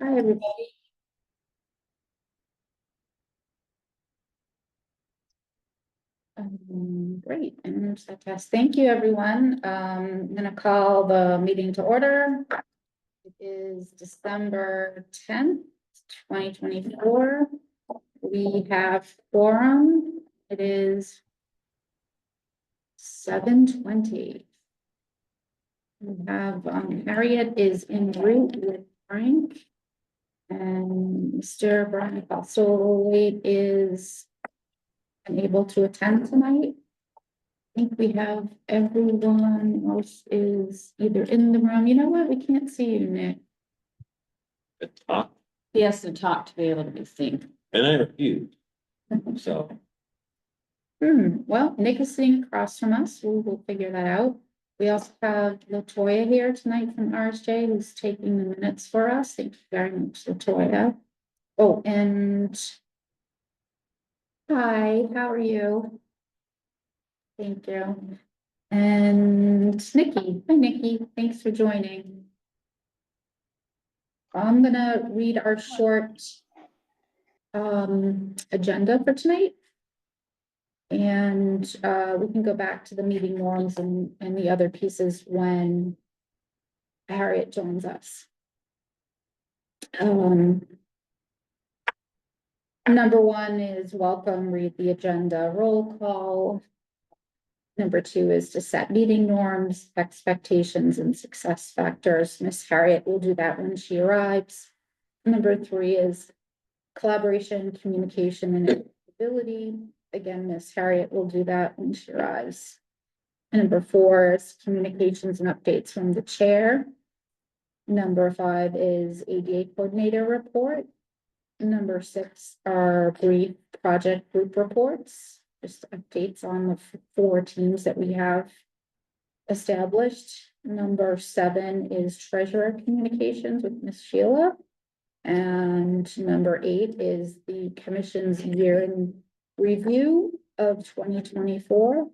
Hi, everybody. Great, and there's that test. Thank you, everyone. I'm gonna call the meeting to order. It is December 10th, 2024. We have quorum. It is 7:20. We have Harriet is en route with Frank. And Mr. Brian Fossil is unable to attend tonight. I think we have everyone else is either in the room. You know what? We can't see you, Nick. Talk, He has to talk to be able to be seen. and I refused, so. Well, Nick is sitting across from us. We'll figure that out. We also have Latoya here tonight from RSJ who's taking the minutes for us. Thank you very much, Latoya. Oh, and hi, how are you? Thank you. And Nikki, hi Nikki, thanks for joining. I'm gonna read our short agenda for tonight. And we can go back to the meeting norms and the other pieces when Harriet joins us. Number one is welcome, read the agenda, roll call. Number two is to set meeting norms, expectations, and success factors. Miss Harriet will do that when she arrives. Number three is collaboration, communication, and ability. Again, Miss Harriet will do that when she arrives. Number four is communications and updates from the chair. Number five is ADA coordinator report. Number six are brief project group reports, just updates on the four teams that we have established. Number seven is treasurer communications with Miss Sheila. And number eight is the commission's year in review of 2024.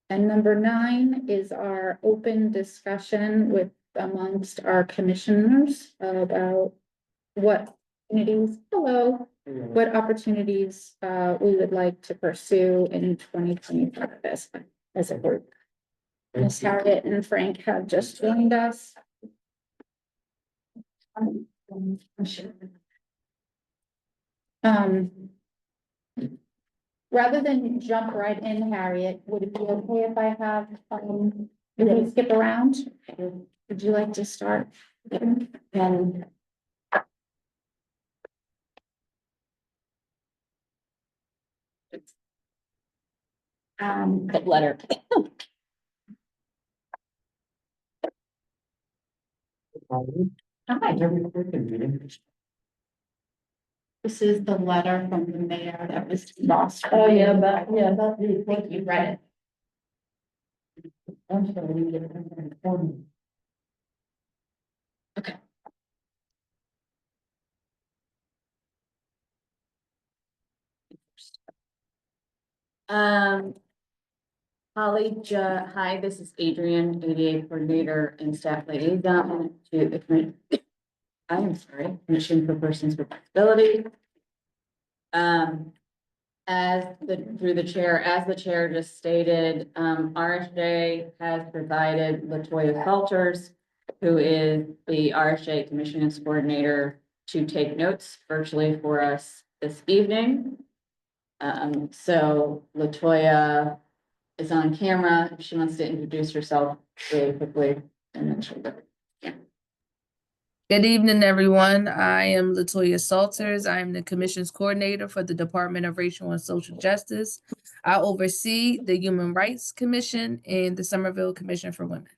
And number nine is our open discussion with amongst our commissioners about what opportunities we would like to pursue in 2025 as a group. Ms. Harriet and Frank have just joined us. Rather than jump right in, Harriet, would it be okay if I have, we skip around? Would you like to start? And the letter. Hi. This is the letter from the mayor that was lost. Oh, yeah, but, yeah, that. I think you read it. I'm sorry. Okay. Holly, hi, this is Adrian, ADA coordinator and staff liaison to the Commission for Persons with Disabilities. Through the chair, as the chair just stated, RSJ has provided Latoya Felters, who is the RSJ Commission's coordinator, to take notes virtually for us this evening. So Latoya is on camera. If she wants to introduce herself really quickly, and then she'll go. Good evening, everyone. I am Latoya Salters. I am the Commission's coordinator for the Department of Racial and Social Justice. I oversee the Human Rights Commission and the Somerville Commission for Women.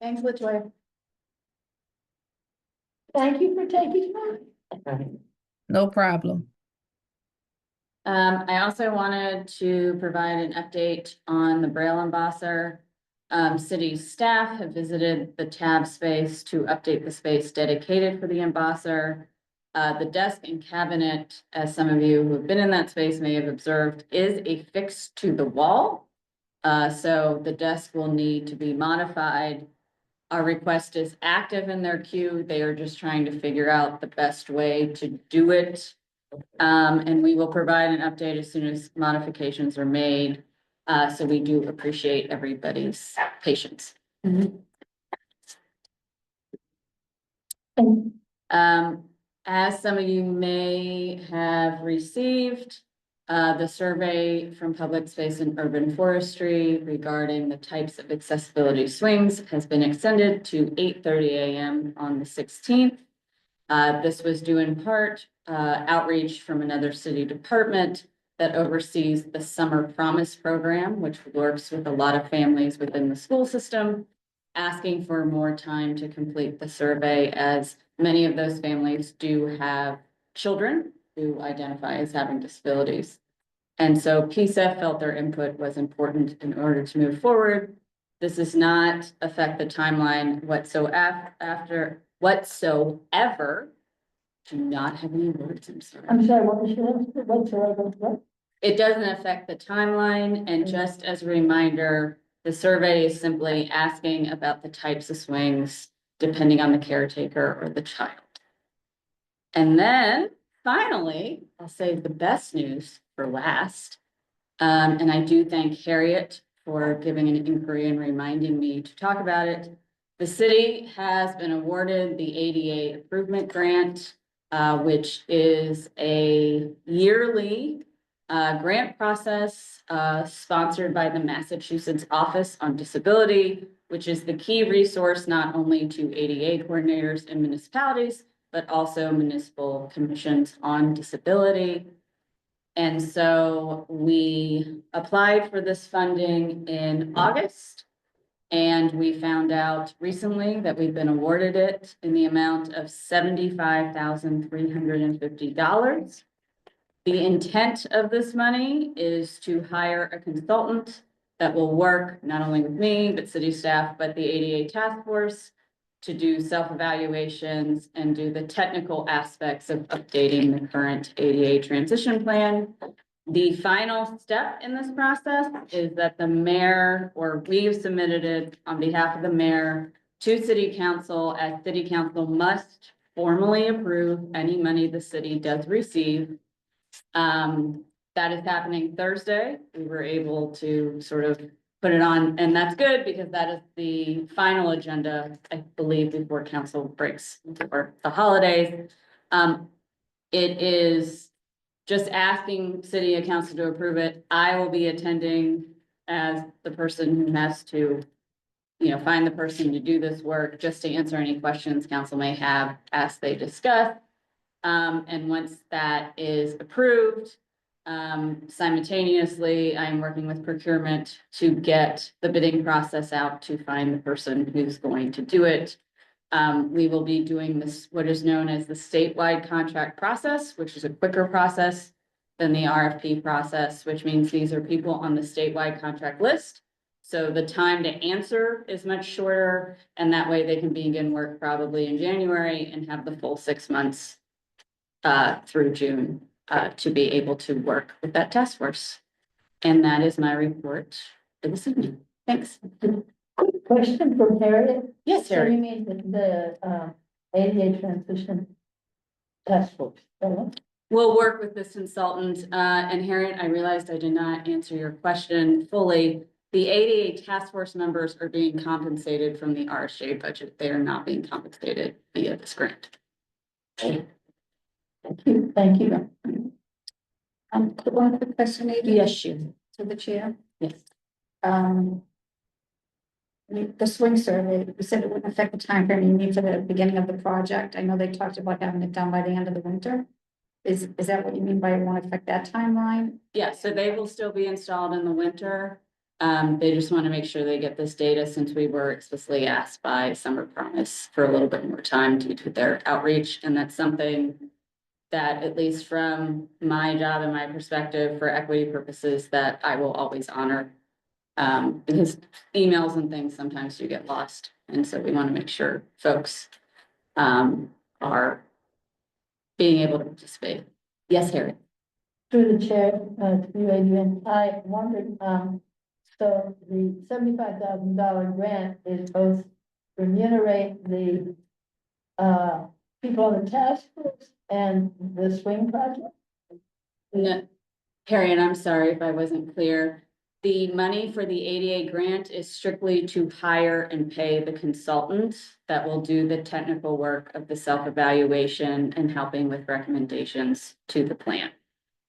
Thanks, Latoya. Thank you for taking time. No problem. I also wanted to provide an update on the Braille embosser. City staff have visited the tab space to update the space dedicated for the embosser. The desk and cabinet, as some of you who have been in that space may have observed, is affixed to the wall. So the desk will need to be modified. Our request is active in their queue. They are just trying to figure out the best way to do it. And we will provide an update as soon as modifications are made. So we do appreciate everybody's patience. As some of you may have received, the survey from Public Space and Urban Forestry regarding the types of accessibility swings has been extended to 8:30 a.m. on the 16th. This was due in part outreach from another city department that oversees the Summer Promise program, which works with a lot of families within the school system, asking for more time to complete the survey, as many of those families do have children who identify as having disabilities. And so PSEF felt their input was important in order to move forward. This does not affect the timeline whatsoever. Do not have any words, I'm sorry. I'm sorry, what was your, what? It doesn't affect the timeline, and just as a reminder, the survey is simply asking about the types of swings depending on the caretaker or the child. And then finally, I'll save the best news for last. And I do thank Harriet for giving an inquiry and reminding me to talk about it. The city has been awarded the ADA Improvement Grant, which is a yearly grant process sponsored by the Massachusetts Office on Disability, which is the key resource not only to ADA coordinators in municipalities, but also municipal commissions on disability. And so we applied for this funding in August, and we found out recently that we've been awarded it in the amount of $75,350. The intent of this money is to hire a consultant that will work not only with me, but city staff, but the ADA task force to do self-evaluations and do the technical aspects of updating the current ADA transition plan. The final step in this process is that the mayor, or we've submitted it on behalf of the mayor to city council, as city council must formally approve any money the city does receive. That is happening Thursday. We were able to sort of put it on, and that's good because that is the final agenda, I believe, before council breaks for the holidays. It is just asking city and council to approve it. I will be attending as the person who has to, find the person to do this work, just to answer any questions council may have as they discuss. And once that is approved, simultaneously, I'm working with procurement to get the bidding process out to find the person who's going to do it. We will be doing this, what is known as the statewide contract process, which is a quicker process than the RFP process, which means these are people on the statewide contract list. So the time to answer is much shorter, and that way they can begin work probably in January and have the full 6 months through June to be able to work with that task force. And that is my report for this evening. Thanks. Question from Harriet. Yes, So Harry. you mean the ADA transition task force? We'll work with this consultant. And Harriet, I realized I did not answer your question fully. The ADA task force members are being compensated from the RSJ budget. They are not being compensated via this grant. Thank you, thank you. One quick question, maybe. Yes, you. To the chair. Yes. The swing survey, you said it wouldn't affect the time frame you need for the beginning of the project. I know they talked about having it done by the end of the winter. Is that what you mean by it won't affect that timeline? Yeah, so they will still be installed in the winter. They just want to make sure they get this data, since we were explicitly asked by Summer Promise for a little bit more time due to their outreach. And that's something that, at least from my job and my perspective for equity purposes, that I will always honor. Because emails and things sometimes do get lost. And so we want to make sure folks are being able to participate. Yes, Harry. Through the chair, to you, Adrian, I wondered, so the $75,000 grant is both remunerate the, people on the task force and the swing project? No, Harriet, I'm sorry if I wasn't clear. The money for the ADA grant is strictly to hire and pay the consultant that will do the technical work of the self-evaluation and helping with recommendations to the plan.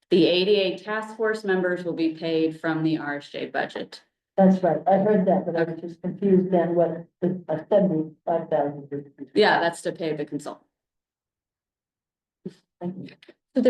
The ADA task force members will be paid from the RSJ budget. That's right, I heard that, but I was just confused then what the 75,000 is. Yeah, that's to pay the consultant. Thank you. So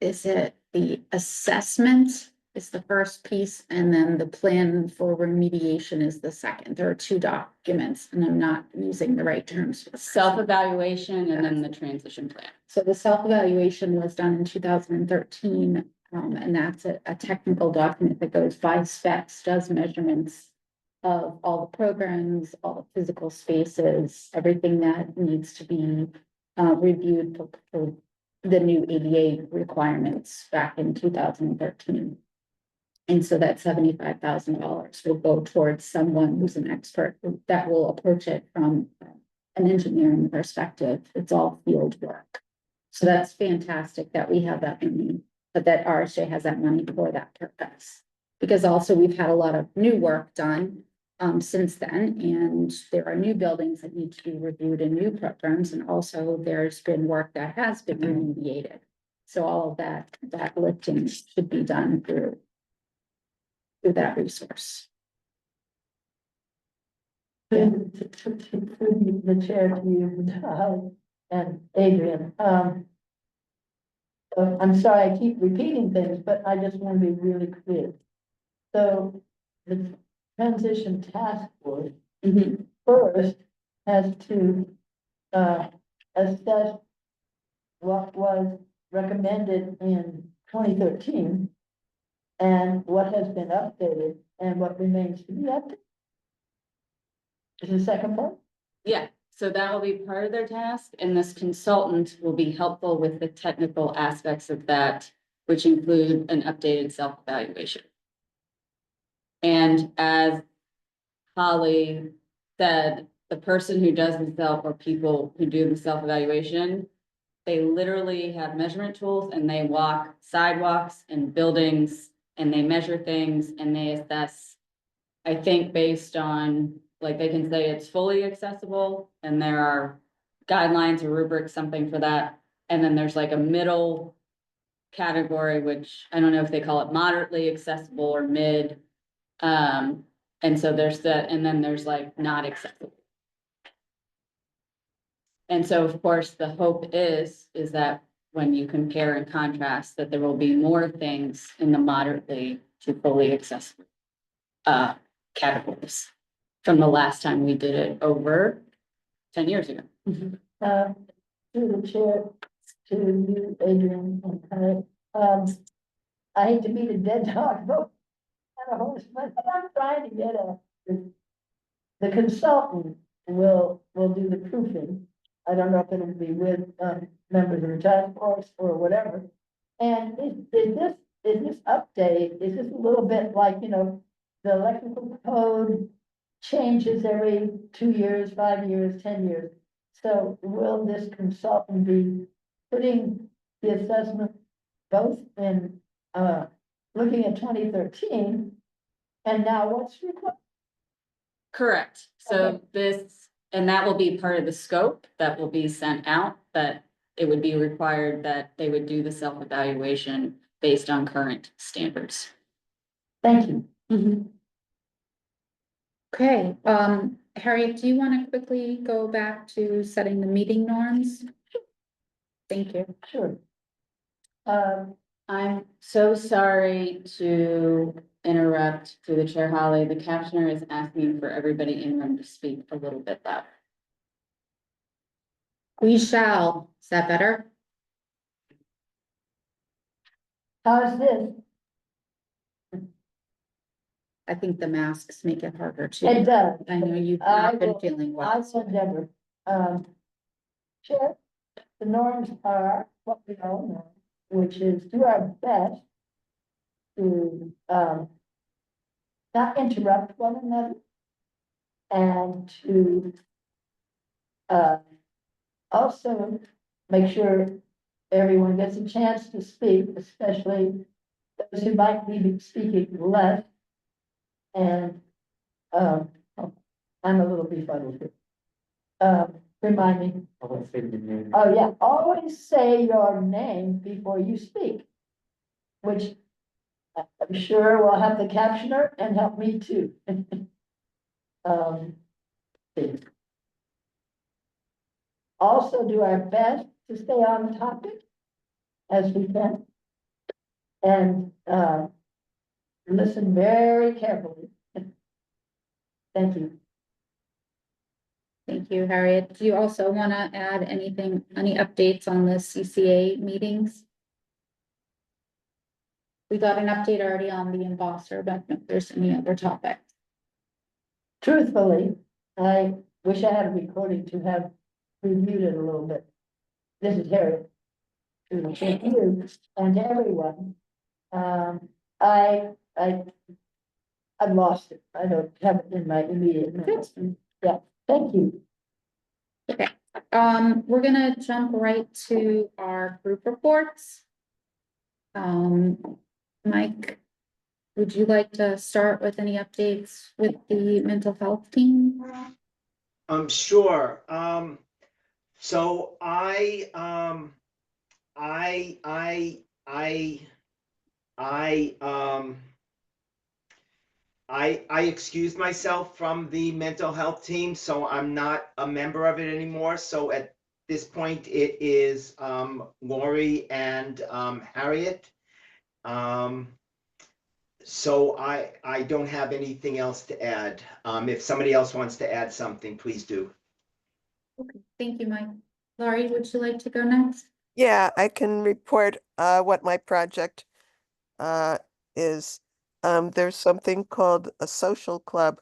is it the assessment is the first piece and then the plan for remediation is the second? There are two documents and I'm not using the right terms. for the first one. Self-evaluation and then the transition plan. So the self-evaluation was done in 2013, and that's a technical document that goes by specs, does measurements of all the programs, all the physical spaces, everything that needs to be reviewed for the new ADA requirements back in 2013. And so that $75,000 will go towards someone who's an expert that will approach it from an engineering perspective. It's all field work. So that's fantastic that we have that money, but that RSJ has that money for that purpose. Because also we've had a lot of new work done since then, and there are new buildings that need to be reviewed and new programs, and also there's been work that has been remediated. So all of that lifting should be done through that resource. The chair to you, and Adrian, I'm sorry, I keep repeating things, but I just want to be really clear. So the transition task force first has to, assess what was recommended in 2013 and what has been updated and what remains to be updated. Is the second part? Yeah, so that will be part of their task, and this consultant will be helpful with the technical aspects of that, which include an updated self-evaluation. And as Holly said, the person who does the self or people who do the self-evaluation, they literally have measurement tools and they walk sidewalks and buildings and they measure things and they assess, I think based on, like they can say it's fully accessible and there are guidelines or rubrics, something for that. And then there's like a middle category, which I don't know if they call it moderately accessible or mid. And so there's that, and then there's like not accessible. And so of course, the hope is that when you compare and contrast, that there will be more things in the moderately to fully accessible categories from the last time we did it over 10 years ago. To the chair, to you, Adrian, and I hate to beat a dead dog, but I'm trying to get the consultant will do the proofing. I don't know if it'll be with members of the task force or whatever. And is this update, is this a little bit like, you know, the electrical code changes every 2 years, 5 years, 10 years? So will this consultant be putting the assessment both in looking at 2013 and now what's required? Correct. So Okay. this, and that will be part of the scope that will be sent out, that it would be required that they would do the self-evaluation based on current standards. Thank you. Okay, Harriet, do you want to quickly go back to setting the meeting norms? Thank you. Sure. I'm so sorry to interrupt through the chair, Holly. The captioner is asking for everybody in room to speak a little bit louder. We shall, is that better? How's this? I think the masks make it harder It too. does. I know you've I not been will- feeling I well. will endeavor. Chair, the norms are what we all know, which is do our best to, not not interrupt one another. And to also make sure everyone gets a chance to speak, especially those who might be speaking less. And I'm a little befuddled here. Remind me. Oh, yeah, always say your name before you speak, which I'm sure will help the captioner and help me too. Also do our best to stay on topic as we can. And listen very carefully. Thank you. Thank you, Harriet. Do you also want to add anything, any updates on the CCA meetings? We got an update already on the embosser, but if there's any other topic. Truthfully, I wish I had a recording to have reviewed it a little bit. This is Harriet. To you and to everyone. I've lost it. I don't have it in my immediate notes. Yeah, thank you. Okay, we're gonna jump right to our group reports. Mike, would you like to start with any updates with the mental health team? Sure. So I excused myself from the mental health team, so I'm not a member of it anymore. So at this point, it is Lori and Harriet. So I don't have anything else to add. If somebody else wants to add something, please do. Okay, thank you, Mike. Laurie, would you like to go next? Yeah, I can report what my project is. There's something called a social club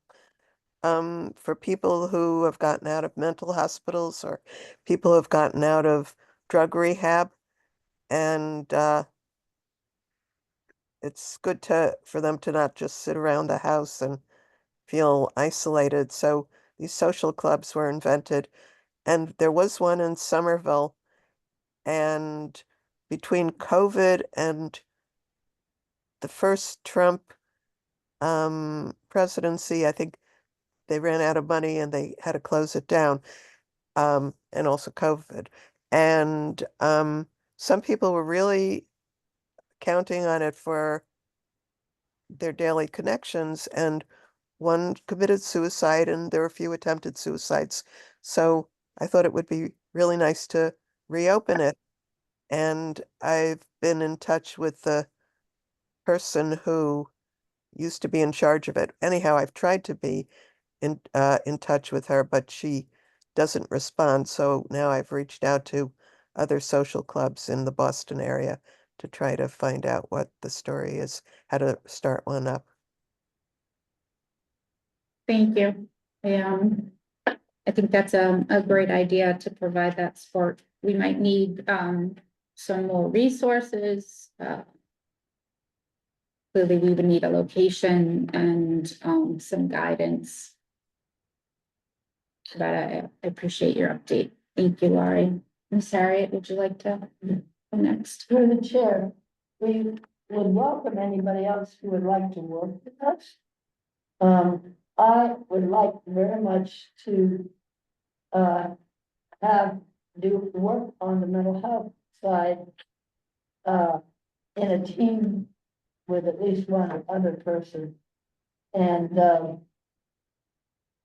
for people who have gotten out of mental hospitals or people who have gotten out of drug rehab. And it's good for them to not just sit around the house and feel isolated. So these social clubs were invented. And there was one in Somerville. And between COVID and the first Trump presidency, I think they ran out of money and they had to close it down, and also COVID. And some people were really counting on it for their daily connections, and one committed suicide, and there were a few attempted suicides. So I thought it would be really nice to reopen it. And I've been in touch with the person who used to be in charge of it. Anyhow, I've tried to be in touch with her, but she doesn't respond. So now I've reached out to other social clubs in the Boston area to try to find out what the story is, how to start one up. Thank you. I think that's a great idea to provide that support. We might need some more resources. Clearly, we would need a location and some guidance. But I appreciate your update. Thank you, Laurie. Ms. Harriet, would you like to go next? Through the chair, we would welcome anybody else who would like to work with us. I would like very much to do work on the mental health side in a team with at least one other person. And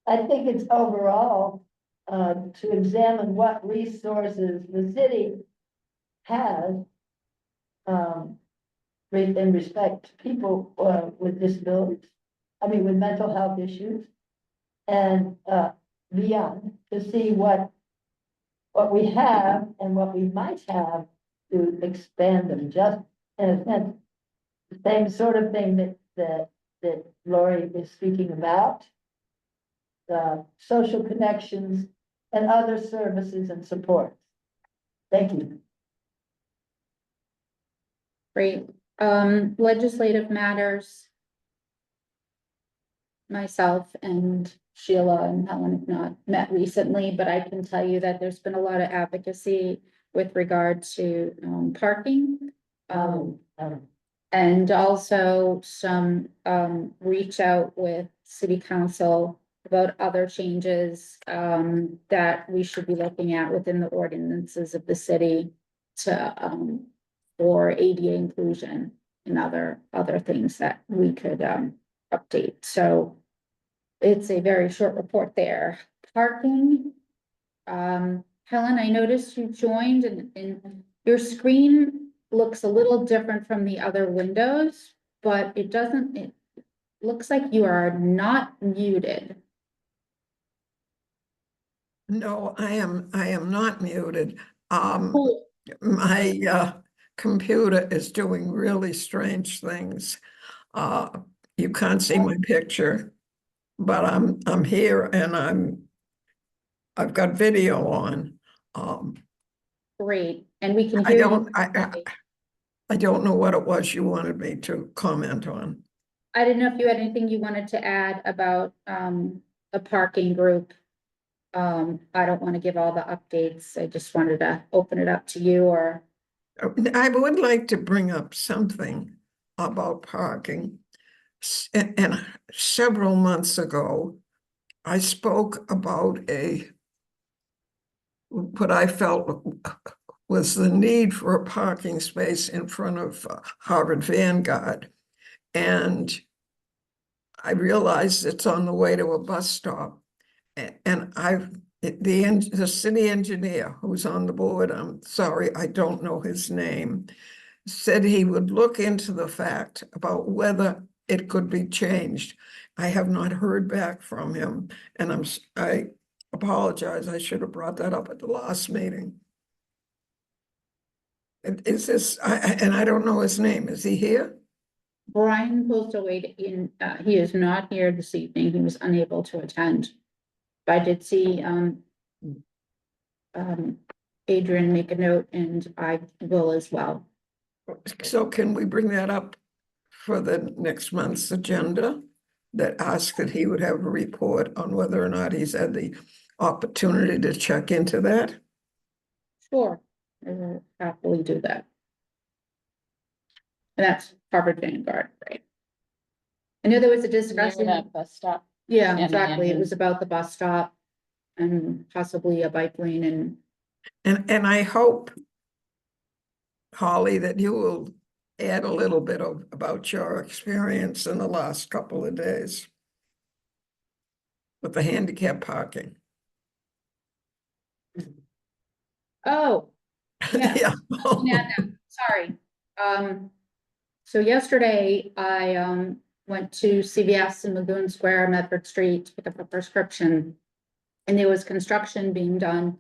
I think it's overall to examine what resources the city has in respect to people with disabilities, with mental health issues, and beyond, to see what we have and what we might have to expand them. Just in a sense, the same sort of thing that Lori is speaking about, the social connections and other services and support. Thank you. Great. Legislative matters. myself and Sheila and Helen have not met recently, but I can tell you that there's been a lot of advocacy with regard to parking. And also some reach out with city council about other changes that we should be looking at within the ordinances of the city to for ADA inclusion and other things that we could update. So it's a very short report there. Parking. Helen, I noticed you joined and your screen looks a little different from the other windows, but it doesn't, it looks like you are not muted. No, I am not muted. Cool. My computer is doing really strange things. You can't see my picture, but I'm here and I've got video on. Great, and we can I hear don't, you. I don't know what it was you wanted me to comment on. I didn't know if you had anything you wanted to add about the parking group. I don't want to give all the updates. I just wanted to open it up to you or. I would like to bring up something about parking. And several months ago, I spoke about what I felt was the need for a parking space in front of Harvard Vanguard. And I realized it's on the way to a bus stop. And the city engineer who's on the board, I'm sorry, I don't know his name, said he would look into the fact about whether it could be changed. I have not heard back from him, and I apologize. I should have brought that up at the last meeting. Is this, and I don't know his name. Is he here? Brian Postaway he is not here this evening. He was unable to attend. But I did see Adrian make a note and I will as well. So can we bring that up for the next month's agenda? That asks that he would have a report on whether or not he's had the opportunity to check into that? Sure, I will happily do that. And that's Harvard Vanguard, right? I know there was a discussion. That bus stop. Yeah, the exactly. It was entrance. about the bus stop and possibly a bike lane And I hope, Holly, that you will add a little bit about your experience in the last couple of days with the handicap parking. oh, yeah. Yeah. Yeah, no, sorry. So yesterday I went to CVS in Lagoon Square, Medford Street to pick up a prescription. And there was construction being done.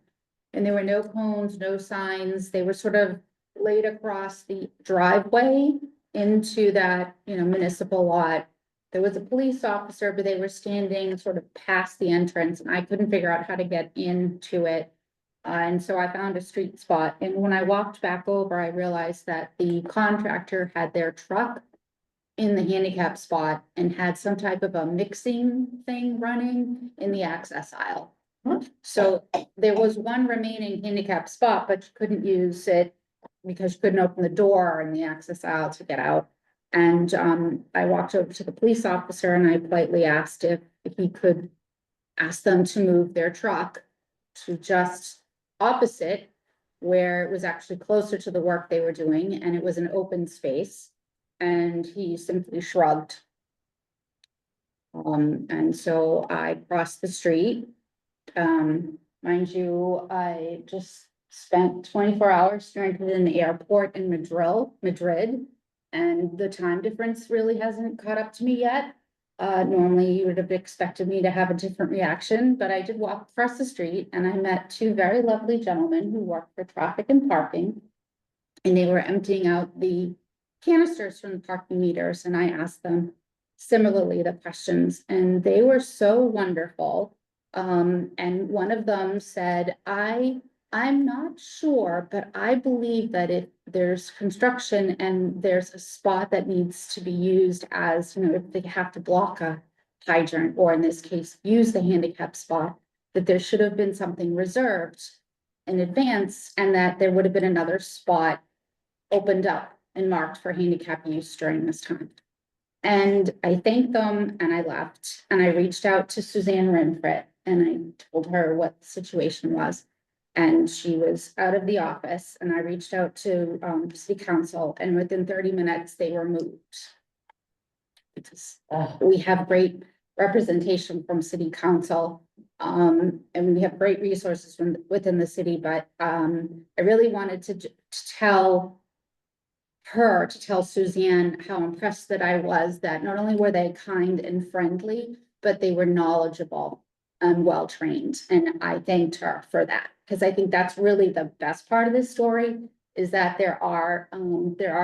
And there were no cones, no signs. They were sort of laid across the driveway into that, municipal lot. There was a police officer, but they were standing sort of past the entrance and I couldn't figure out how to get into it. And so I found a street spot. And when I walked back over, I realized that the contractor had their truck in the handicap spot and had some type of a mixing thing running in the access aisle. So there was one remaining handicap spot, but you couldn't use it because you couldn't open the door in the access aisle to get out. And I walked over to the police officer and I politely asked if he could ask them to move their truck to just opposite where it was actually closer to the work they were doing and it was an open space. And he simply shrugged. And so I crossed the street. Mind you, I just spent 24 hours stranded in the airport in Madrid, and the time difference really hasn't caught up to me yet. Normally you would have expected me to have a different reaction, but I did walk across the street and I met two very lovely gentlemen who work for traffic and parking. And they were emptying out the canisters from the parking meters, and I asked them similarly the questions, and they were so wonderful. And one of them said, I'm not sure, but I believe that if there's construction and there's a spot that needs to be used as, if they have to block a hydrant, or in this case, use the handicap spot, that there should have been something reserved in advance, and that there would have been another spot opened up and marked for handicap use during this time. And I thanked them and I left, and I reached out to Suzanne Renfret and I told her what the situation was. And she was out of the office, and I reached out to city council, and within 30 minutes they were moved. We have great representation from city council, and we have great resources from within the city, but I really wanted to tell Suzanne how impressed that I was, that not only were they kind and friendly, but they were knowledgeable and well-trained. And I thanked her for that, because I think that's really the best part of this story, is that there are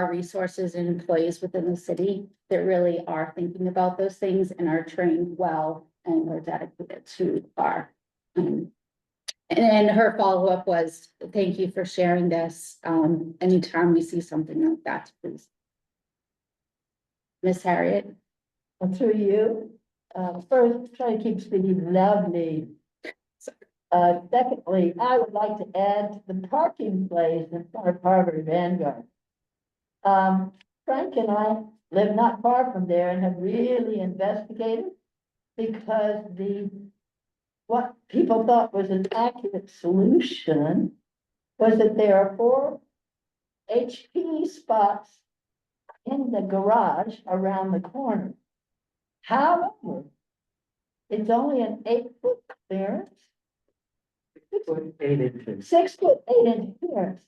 resources and employees within the city that really are thinking about those things and are trained well and are dedicated to our. And her follow-up was, thank you for sharing this. Anytime we see something like that, please. Miss Harriet. Through you, first, try to keep speaking loudly. Secondly, I would like to add to the parking place in front of Harvard Vanguard. Frank and I live not far from there and have really investigated, because what people thought was an accurate solution was that there are 4 HP spots in the garage around the corner. However, it's only an 8-foot clearance. 6'8" clearance,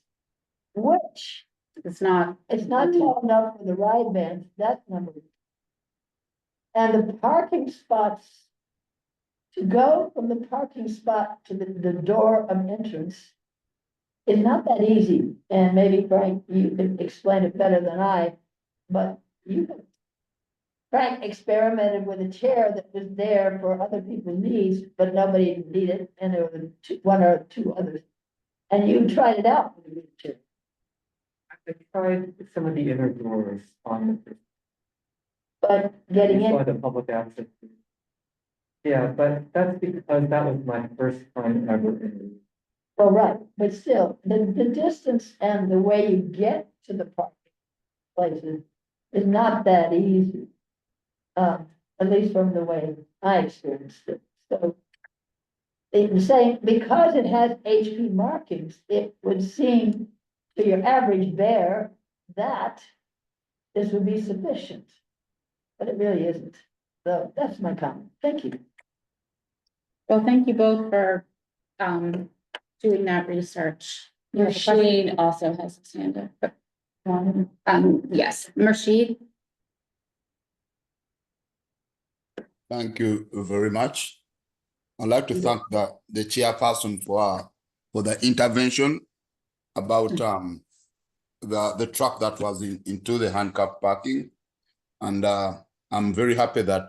which It's not tall enough for the ride vans, that's number one. And the parking spots, to go from the parking spot to the door of entrance is not that easy. And maybe Frank, you can explain it better than I, but Frank experimented with a chair that was there for other people's needs, but nobody needed, and there were 1 or 2 others. And you tried it out with a wheelchair. I tried some of the inner doors on the. But getting For in, the public access. Yeah, but that's because that was my first time ever in. well, right, but still, the distance and the way you get to the parking places is not that easy. At least from the way I experienced it. So it's saying, because it has HP markings, it would seem to your average bear that this would be sufficient. But it really isn't. So that's my comment. Thank you. Well, thank you both for doing that research. Rashid also has his hand up. Yes, Rashid. Thank you very much. I'd like to thank the chairperson for the intervention about the truck that was into the handicap parking. And I'm very happy that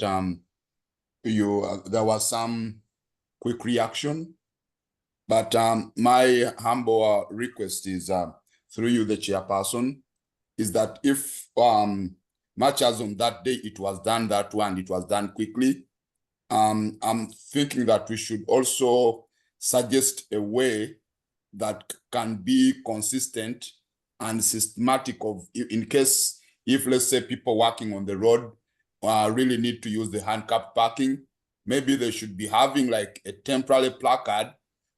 there was some quick reaction. But my humble request is through you, the chairperson, is that if much as on that day it was done that way and it was done quickly, I'm thinking that we should also suggest a way that can be consistent and systematic of, in case if, let's say, people working on the road really need to use the handicap parking, maybe they should be having like a temporary placard,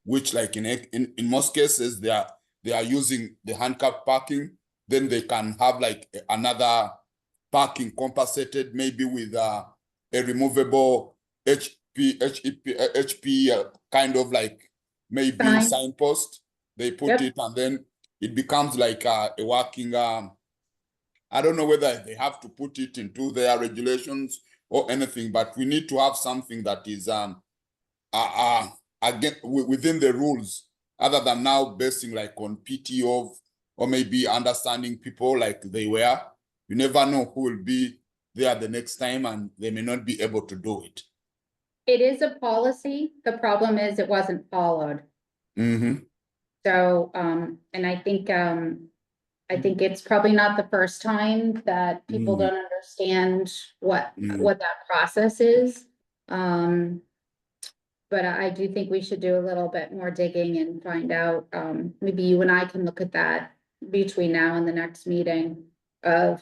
which like in most cases they are using the handicap parking, then they can have like another parking compensated, maybe with a removable HP kind of like maybe Sign. signpost. They put it and then it becomes like a working, I don't know whether they have to put it into their regulations or anything, but we need to have something that is again within the rules, other than now basing like on PTO or maybe understanding people like they were. You never know who will be there the next time and they may not be able to do it. It is a policy. The problem is it wasn't followed. So, and I think it's probably not the first time that people don't understand what that process is. But I do think we should do a little bit more digging and find out, maybe you and I can look at that between now and the next meeting of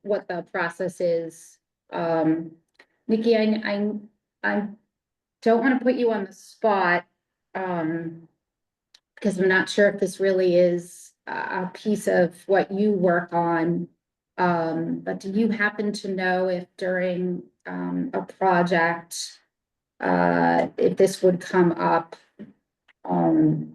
what the process is. Nikki, I don't want to put you on the spot, because I'm not sure if this really is a piece of what you work on. But do you happen to know if during a project, if this would come up,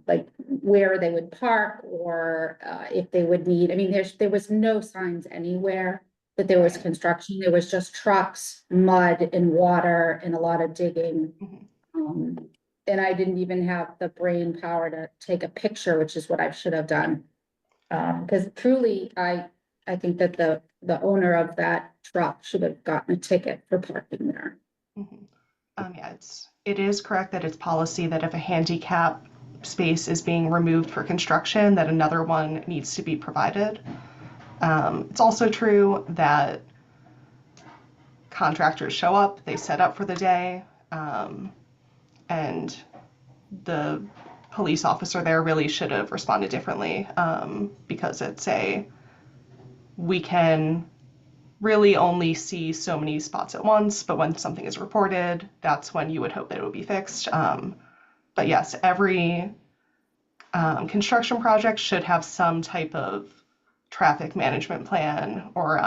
like where they would park, or if they would need, I mean, there was no signs anywhere that there was construction. There was just trucks, mud and water and a lot of digging. And I didn't even have the brain power to take a picture, which is what I should have done. Because truly, I think that the owner of that truck should have gotten a ticket for parking there. Yeah, it is correct that it's policy that if a handicap space is being removed for construction, that another one needs to be provided. It's also true that contractors show up, they set up for the day, and the police officer there really should have responded differently, because we can really only see so many spots at once, but when something is reported, that's when you would hope that it would be fixed. But yes, every construction project should have some type of traffic management plan or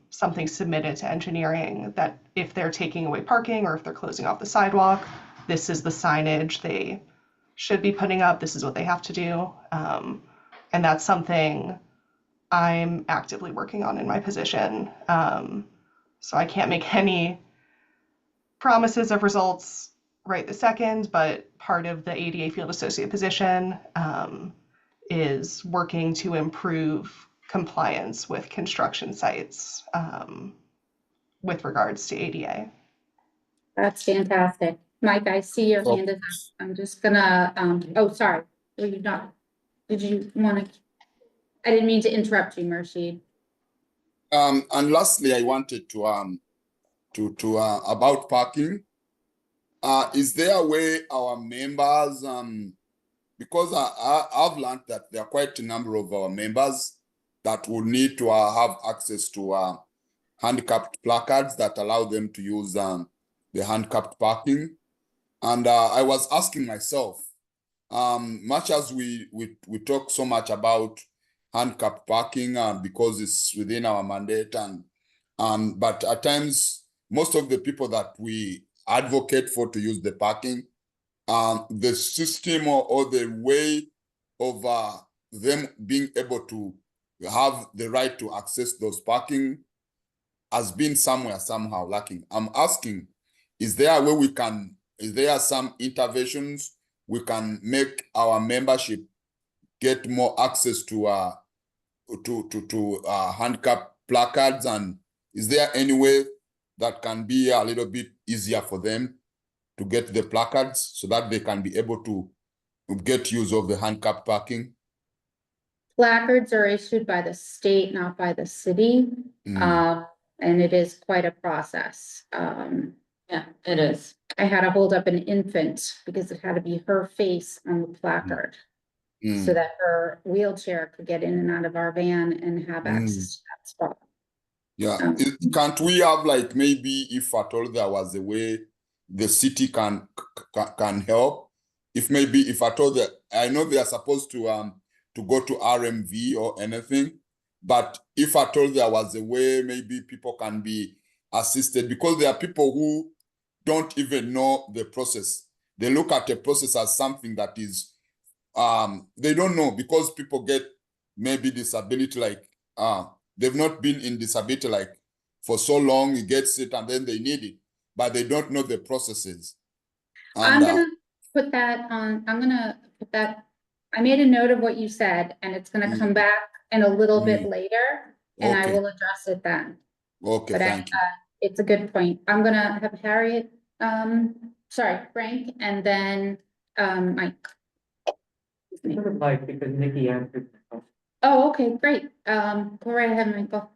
something submitted to engineering that if they're taking away parking or if they're closing off the sidewalk, this is the signage they should be putting up, this is what they have to do. And that's something I'm actively working on in my position. So I can't make any promises of results right this second, but part of the ADA Field Associate position is working to improve compliance with construction sites with regards to ADA. That's fantastic. Mike, I see your hand is up. I'm just gonna, oh, sorry. Were you not, did you want to? I didn't mean to interrupt you, Murshid. And lastly, I wanted to about parking. Is there a way our members, because I've learned that there are quite a number of our members that will need to have access to handicapped placards that allow them to use the handicapped parking. And I was asking myself, much as we talk so much about handicapped parking because it's within our mandate, but at times most of the people that we advocate for to use the parking, the system or the way of them being able to have the right to access those parking has been somehow lacking. I'm asking, is there a way is there some interventions we can make our membership get more access to handicap placards? And is there any way that can be a little bit easier for them to get the placards so that they can be able to get use of the handicap parking? Placards are issued by the state, not by the city. And it is quite a process. Yeah, it is. I had to hold up an infant because it had to be her face on the placard so that her wheelchair could get in and out of our van and have access to that spot. Yeah, can't we have, like, maybe if at all there was a way the city can help? If at all that, I know they are supposed to go to RMV or anything, but if at all there was a way, maybe people can be assisted, because there are people who don't even know the process. They look at the process as something that is, they don't know, because people get maybe disability, like they've not been in disability like for so long, it gets it and then they need it, but they don't know the processes. And, I'm gonna put that on, I made a note of what you said, and it's gonna come back in a little bit later, and I Okay. will address it then. Okay, But thank you. it's a good point. I'm gonna have Harriet, Frank, and then Mike. Sort of like, because Nikki answered the question. Oh, okay, great. Go right ahead, Michael.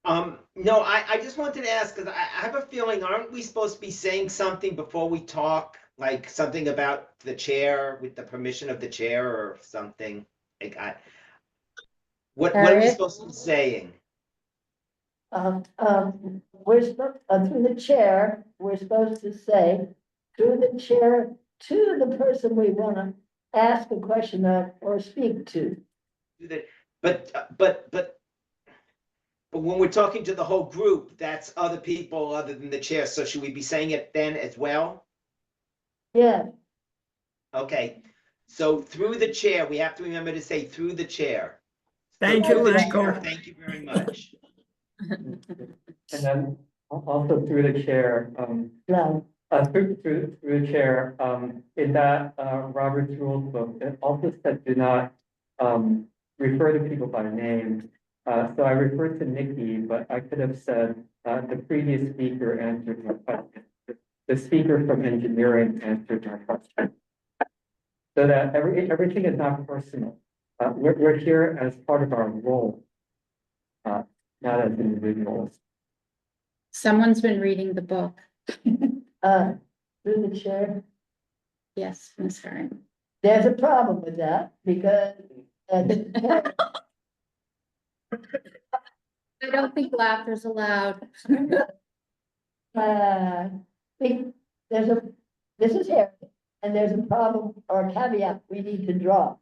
No, I just wanted to ask, because I have a feeling, aren't we supposed to be saying something before we talk? Like something about the chair with the permission of the chair or something? Like what are we Harriet? supposed to be saying? Through the chair, we're supposed to say, through the chair to the person we wanna ask a question of or speak to. But when we're talking to the whole group, that's other people other than the chair. So should we be saying it then as well? Yeah, Okay, so through the chair, we have to remember to say through the chair. So Thank you, through the Michael. chair, thank you very much. And then also through the chair, no, through the chair, in that, Robert's Rules book, it also said do not, refer to people by name. So I referred to Nikki, but I could have said, the previous speaker answered my question. The speaker from engineering answered my question. So that everything is not personal. We're here as part of our role, not as individuals. Someone's been reading the book. through the chair. Yes, Ms. Harriet. There's a problem with that because I don't think laughter's allowed. there's a, this is here, and there's a problem or caveat we need to draw.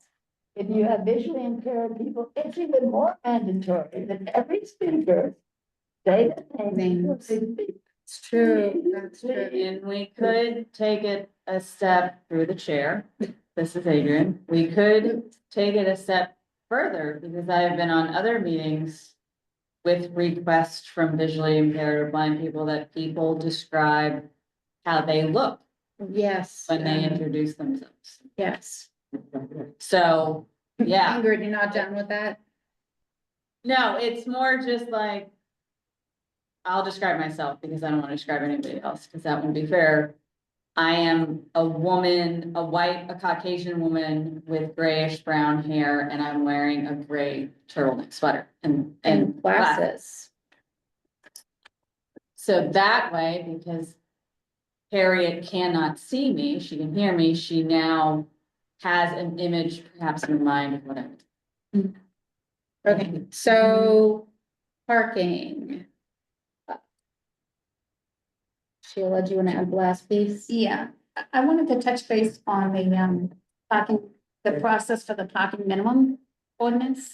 If you have visually impaired people, it's even more mandatory that every speaker say the name of the speaker. It's true, that's true. And we could take it a step through the chair. This is Adrian. We could take it a step further because I've been on other meetings with requests from visually impaired or blind people that people describe how they look Yes. when they introduce themselves. Yes. So, yeah. Ingrid, you're not done with that? No, it's more just like, I'll describe myself because I don't want to describe anybody else, because that wouldn't be fair. I am a woman, a Caucasian woman with grayish brown hair, and I'm wearing a gray turtleneck sweater and Glasses. So that way, because Harriet cannot see me, she can hear me, she now has an image perhaps in her mind of what I would. Okay, so parking. Sheila, do you want to add the last piece? Yeah, I wanted to touch base on the parking, the process for the parking minimum ordinance.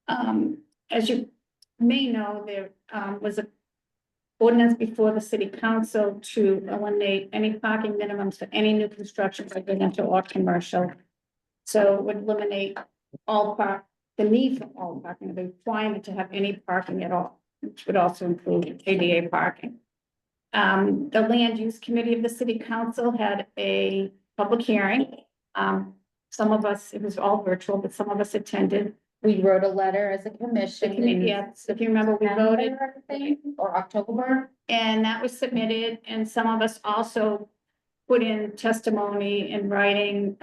As you may know, there was a ordinance before the city council to eliminate any parking minimums for any new construction, residential or commercial. So it would eliminate the need for all parking, the requirement to have any parking at all, which would also include ADA parking. The Land Use Committee of the City Council had a public hearing. Some of us, it was all virtual, but some of us attended. We wrote a letter as a commission. Yeah, if you remember, we voted, or October. and that was submitted, and some of us also put in testimony in writing,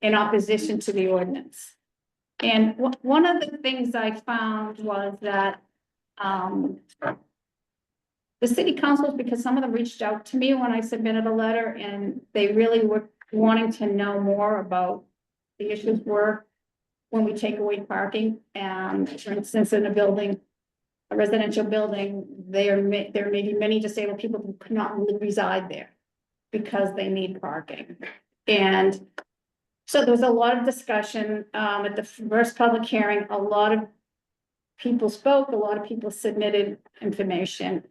in opposition to the ordinance. And one of the things I found was that, the city councils, because some of them reached out to me when I submitted a letter, and they really were wanting to know more about the issues were when we take away parking. And for instance, in a building, a residential building, there may be many disabled people who could not reside there because they need parking. And so there was a lot of discussion at the first public hearing. A lot of people spoke, a lot of people submitted information.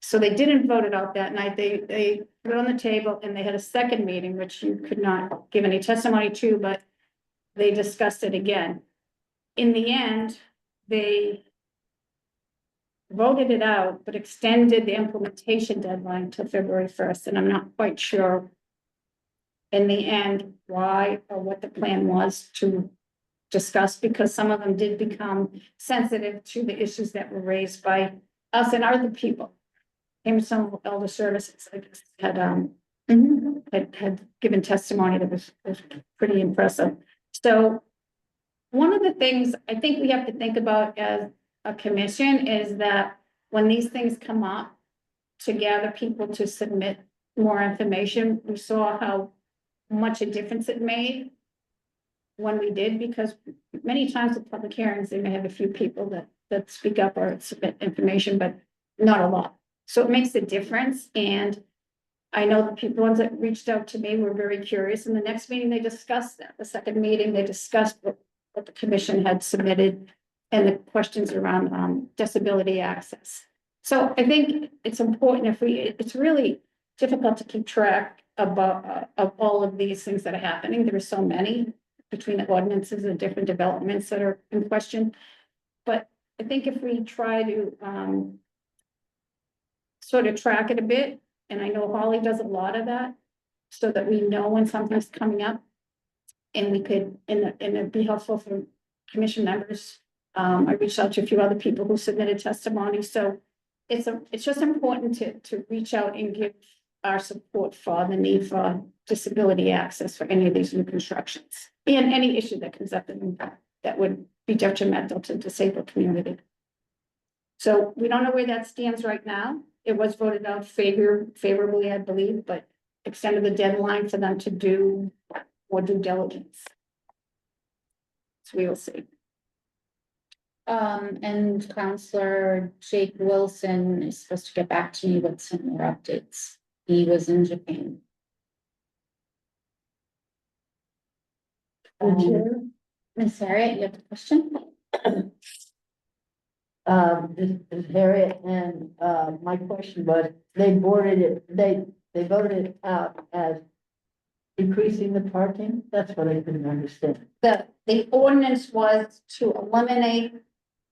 So they didn't vote it out that night. They put it on the table, and they had a second meeting, which you could not give any testimony to, but they discussed it again. In the end, they voted it out, but extended the implementation deadline to February 1st. And I'm not quite sure in the end why or what the plan was to discuss, because some of them did become sensitive to the issues that were raised by us and other people. And some elder services, I guess, had given testimony that was pretty impressive. So one of the things I think we have to think about as a commission is that when these things come up, to gather people to submit more information, we saw how much a difference it made when we did, because many times at public hearings, they may have a few people that speak up or submit information, but not a lot. So it makes a difference, and I know the people, ones that reached out to me were very curious. In the next meeting, they discussed that. The second meeting, they discussed what the commission had submitted and the questions around disability access. So I think it's important it's really difficult to keep track of all of these things that are happening. There are so many between the ordinances and different developments that are in question. But I think if we try to sort of track it a bit, and I know Holly does a lot of that, so that we know when something's coming up. And we could, and it'd be helpful for commission members. I reached out to a few other people who submitted testimony, so it's just important to reach out and give our support for the need for disability access for any of these new constructions. And any issue that comes up that would be detrimental to disabled community. So we don't know where that stands right now. It was voted out favorably, I believe, but extended the deadline for them to do more due diligence. So we will see. And Counselor Jake Wilson is supposed to get back to me with some more updates. He was in Japan. Ms. Harriet, you have a question? This is Harriet, and my question was, they voted it out as decreasing the parking. That's what I couldn't understand. The ordinance was to eliminate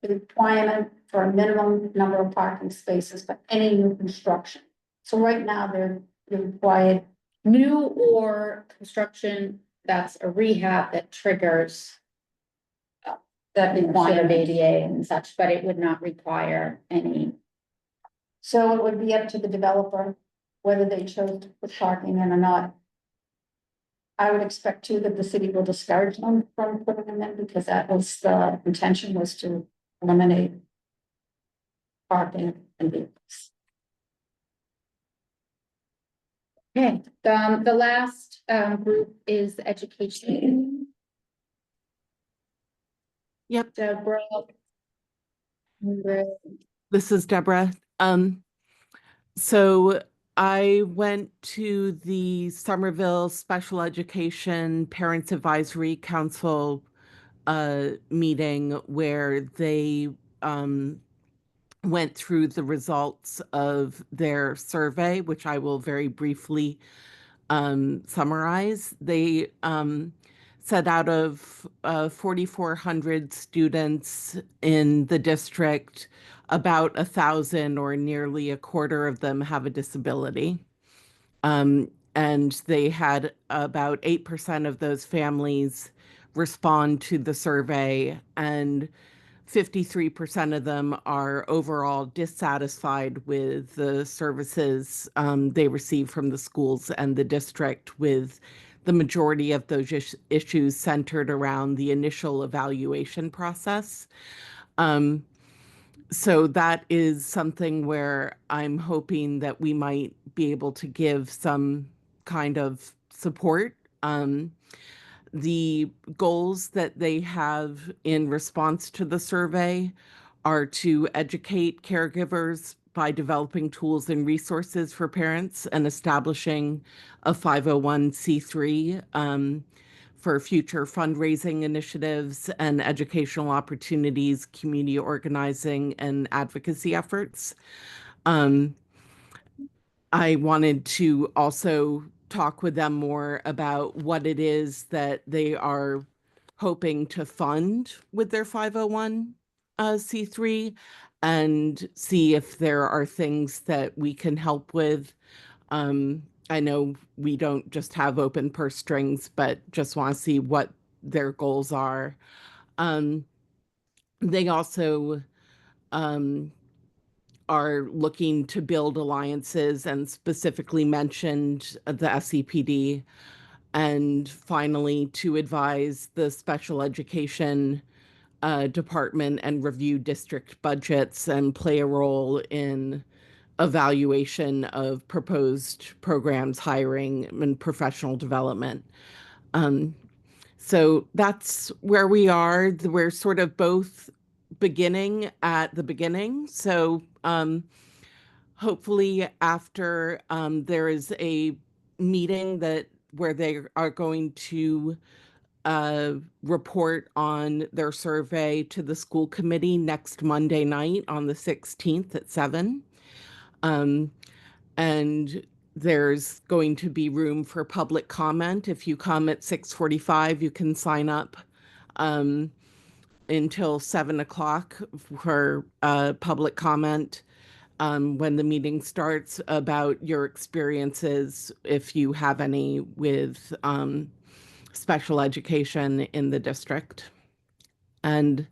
the requirement for a minimum number of parking spaces for any new construction. So right now they're required new or construction that's a rehab that triggers that require ADA and such, but it would not require any. So it would be up to the developer whether they chose to put parking in or not. I would expect too that the city will discourage them from putting them in, because that was the intention, was to eliminate parking and vehicles. Okay, the last group is the education. Yep, Deborah. this is Deborah. So I went to the Somerville Special Education Parents Advisory Council meeting where they went through the results of their survey, which I will very briefly summarize. They said out of 4,400 students in the district, about 1,000 or nearly a quarter of them have a disability. And they had about 8% of those families respond to the survey, and 53% of them are overall dissatisfied with the services they receive from the schools and the district, with the majority of those issues centered around the initial evaluation process. So that is something where I'm hoping that we might be able to give some kind of support. The goals that they have in response to the survey are to educate caregivers by developing tools and resources for parents and establishing a 501c3 for future fundraising initiatives and educational opportunities, community organizing, and advocacy efforts. I wanted to also talk with them more about what it is that they are hoping to fund with their 501c3 and see if there are things that we can help with. I know we don't just have open purse strings, but just want to see what their goals are. They also are looking to build alliances and specifically mentioned the SCPD, and finally to advise the special education department and review district budgets and play a role in evaluation of proposed programs, hiring, and professional development. So that's where we are. We're sort of both beginning at the beginning. So hopefully after there is a meeting where they are going to report on their survey to the school committee next Monday night on the 16th at 7. And there's going to be room for public comment. If you come at 6:45, you can sign up until 7 o'clock for public comment when the meeting starts about your experiences, if you have any, with special education in the district. And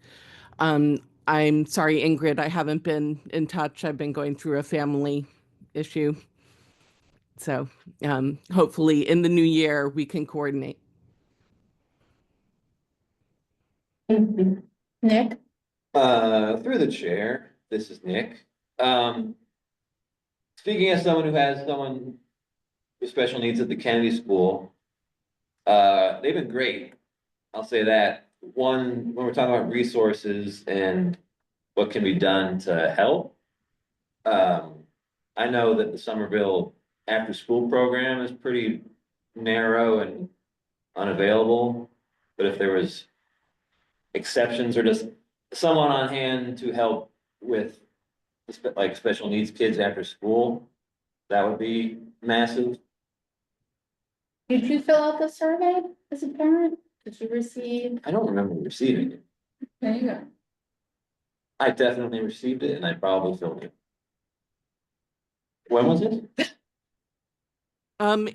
I'm sorry, Ingrid, I haven't been in touch. I've been going through a family issue. So hopefully in the new year, we can coordinate. Nick? Through the chair, this is Nick. Speaking as someone who has someone with special needs at the Kennedy School, they've been great. I'll say that. One, when we're talking about resources and what can be done to help, I know that the Somerville after-school program is pretty narrow and unavailable, but if there was exceptions or just someone on hand to help with like special needs kids after school, that would be massive. Did you fill out the survey as a parent? Did you receive? I don't remember receiving it. There you go. I definitely received it and I probably filled it. When was it?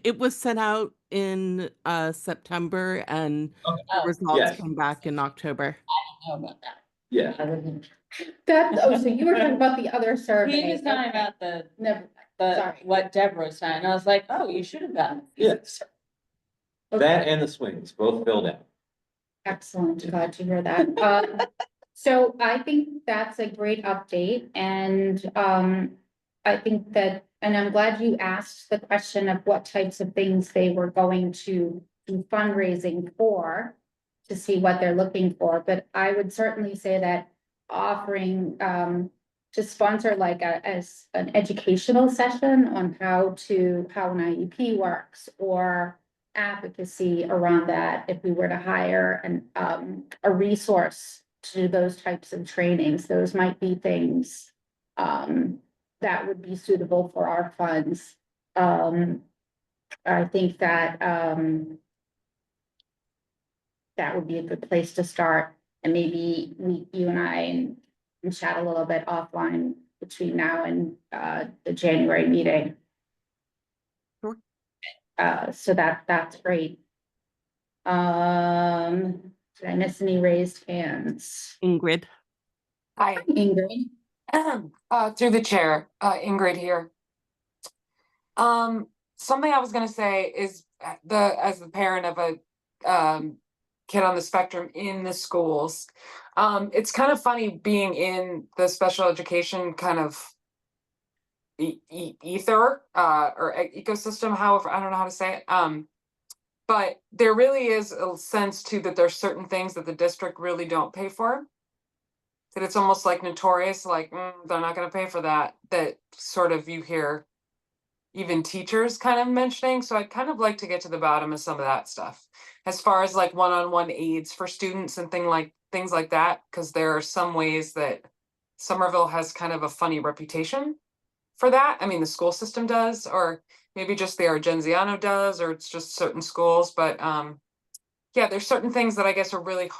It was sent out in September and Okay. the results Yes. came back in October. Know about that. Yeah. So you were talking about the other survey. He was talking about the, Never, sorry. what Deborah was saying, and I was like, oh, you should have done. Yes. Okay. That and the swings, both filled out. Excellent, glad to hear that. So I think that's a great update and I think that, and I'm glad you asked the question of what types of things they were going to do fundraising for, to see what they're looking for, but I would certainly say that offering to sponsor like as an educational session on how an IEP works, or advocacy around that, if we were to hire a resource to do those types of trainings, those might be things that would be suitable for our funds. I think that that would be a good place to start, and maybe you and I and chat a little bit offline between now and the January meeting. Sure. So that's great. Did I miss any raised hands? Ingrid. Hi, Ingrid? through the chair, Ingrid here. Something I was gonna say is as the parent of a kid on the spectrum in the schools, it's kind of funny being in the special education kind of ether or ecosystem, however, I don't know how to say it. But there really is a sense too that there's certain things that the district really don't pay for. That it's almost like notorious, like they're not going to pay for that. That sort of you hear even teachers kind of mentioning. So I'd kind of like to get to the bottom of some of that stuff, as far as like one-on-one aids for students and things like that, because there are some ways that Somerville has kind of a funny reputation for that. I mean, the school system does, or maybe just the Argenziano does, or it's just certain schools. But yeah, there's certain things that I guess are really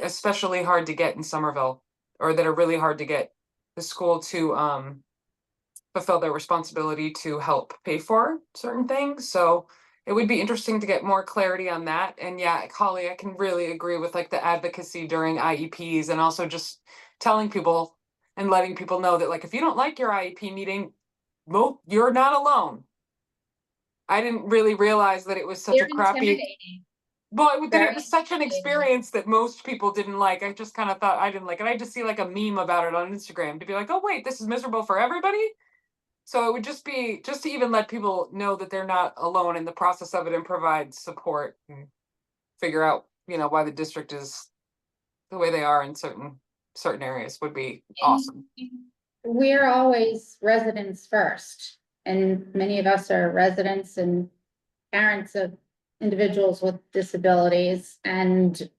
especially hard to get in Somerville, or that are really hard to get the school to fulfill their responsibility to help pay for certain things. So it would be interesting to get more clarity on that. And yeah, Holly, I can really agree with like the advocacy during IEPs, and also just telling people and letting people know that like, if you don't like your IEP meeting, well, you're not alone. I didn't really realize that it was such They're a crappy. intimidating. But then it was Very such an experience that most people didn't like. I just kind of thought I didn't like it. I just see like a meme about it on Instagram to be like, oh wait, this is miserable for everybody. So it would just be just to even let people know that they're not alone in the process of it and provide support and figure out, why the district is the way they are in certain areas would be awesome. We're always residents first, and many of us are residents and parents of individuals with disabilities, and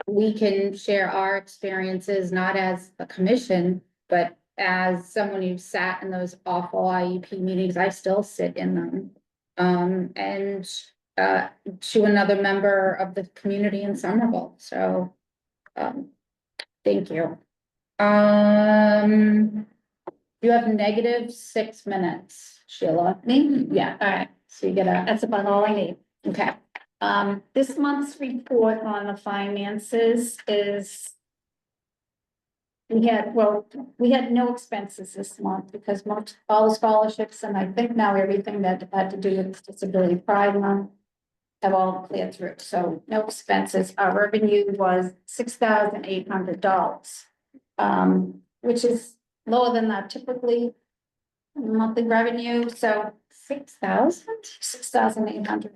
we can share our experiences, not as a commission, but as someone who sat in those awful IEP meetings. I still sit in them. And to another member of the community in Somerville. So, thank you. You have -6 minutes, Sheila. Me? Yeah, all right. So you get a, That's about all I need. okay. This month's report on the finances is. We had no expenses this month because all the scholarships, and I think now everything that had to do with Disability Pride Month have all cleared through, so no expenses. Our revenue was $6,800, which is lower than our typically monthly revenue, so 6,800.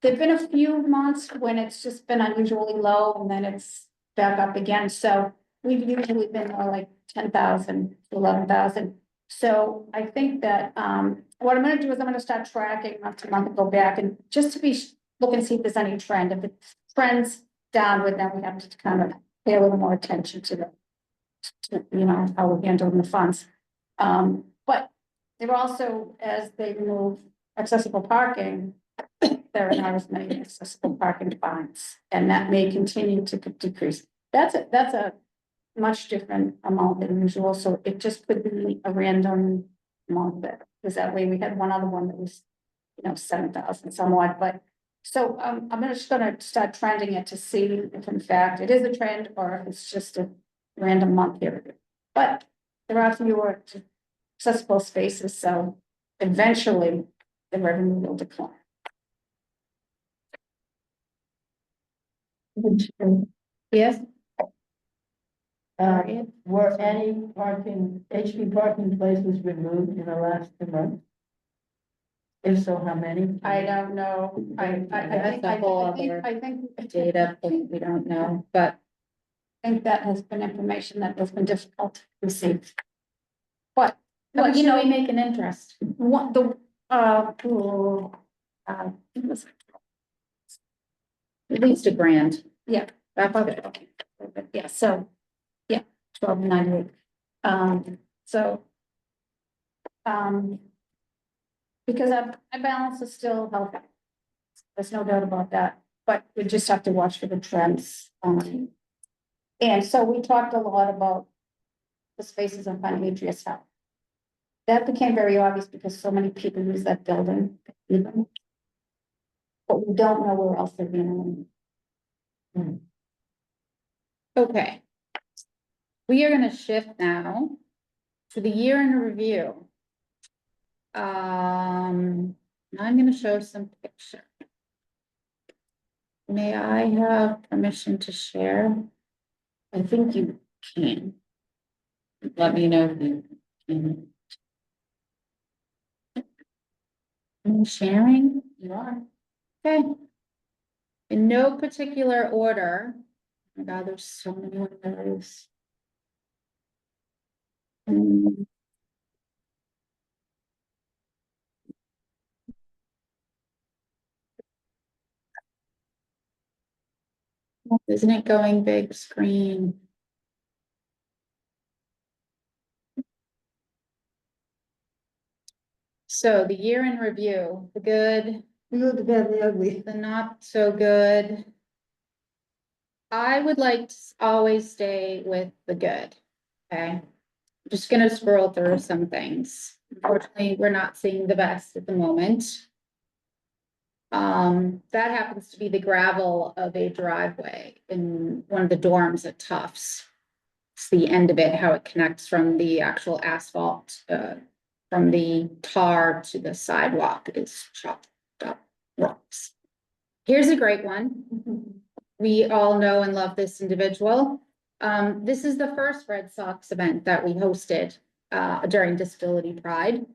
There've been a few months when it's just been unusually low and then it's back up again, so we've usually been more like 10,000 to 11,000. So I think that, what I'm gonna do is I'm gonna start tracking month to month and go back and just to look and see if there's any trend. If it trends downward, then we have to kind of pay a little more attention to how we're handling the funds. But they're also, as they remove accessible parking, there are not as many accessible parking fines, and that may continue to decrease. That's a much different amount than usual, so it just could be a random amount that, because that way we had one other one that was, 7,000 somewhat, but. So, I'm just gonna start trending it to see if in fact it is a trend or if it's just a random month here. But there are fewer accessible spaces, so eventually the revenue will decline. Yes, Were any HB parking places removed in the last 2 months? If so, how many? I don't know, That's a whole other data we don't know, but I think that has been information that has been difficult to receive. But, how much you do know, we make an interest? what the, it was, At least $1,000. yeah, That's good. yeah, so, yeah, 12.98. So, because our balance is still healthy. There's no doubt about that, but we just have to watch for the trends. And so we talked a lot about the spaces in front of Adria's house. That became very obvious because so many people use that building. But we don't know where else they're being. Okay. We are gonna shift now to the year in review. I'm gonna show some picture. May I have permission to share? I think you can. Let me know if you can. I'm sharing. You are. Okay. In no particular order. Oh my God, there's so many windows. Isn't it going big screen? So the year in review, the good, The bad, the ugly. the not so good. I would like to always stay with the good, okay? I'm just gonna scroll through some things. Unfortunately, we're not seeing the best at the moment. That happens to be the gravel of a driveway in one of the dorms at Tufts. It's the end of it, how it connects from the actual asphalt, from the tar to the sidewalk is chopped up rocks. Here's a great one. We all know and love this individual. This is the first Red Sox event that we hosted during Disability Pride.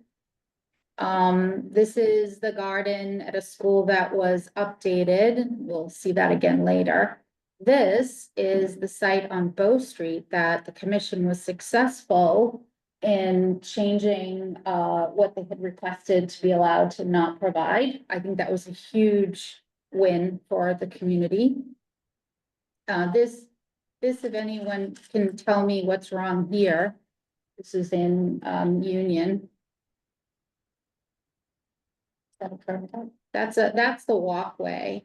This is the garden at a school that was updated. We'll see that again later. This is the site on Bow Street that the commission was successful in changing what they had requested to be allowed to not provide. I think that was a huge win for the community. This, if anyone can tell me what's wrong here, this is in Union. That's the walkway,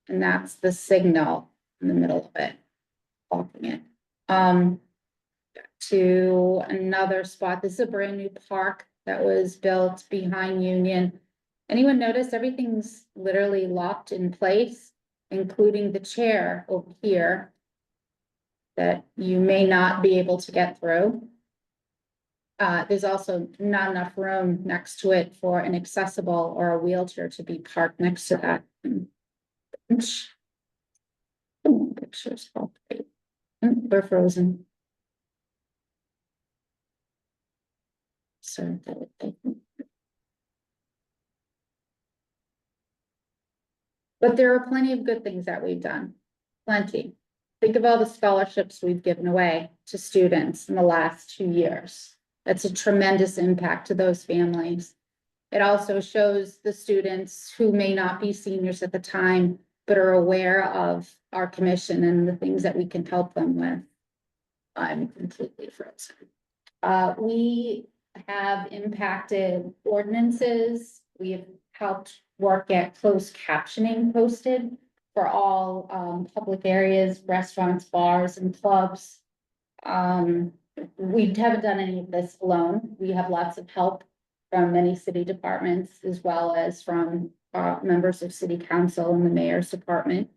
and that's the signal in the middle of it, blocking it. To another spot, this is a brand new park that was built behind Union. Anyone notice everything's literally locked in place, including the chair over here that you may not be able to get through. There's also not enough room next to it for an accessible or a wheelchair to be parked next to that. Pictures. We're frozen. So but there are plenty of good things that we've done. Plenty. Think of all the scholarships we've given away to students in the last 2 years. That's a tremendous impact to those families. It also shows the students who may not be seniors at the time, but are aware of our commission and the things that we can help them with. I'm completely frozen. We have impacted ordinances. We have helped work at closed captioning posted for all public areas, restaurants, bars, and clubs. We haven't done any of this alone. We have lots of help from many city departments, as well as from members of city council and the mayor's department.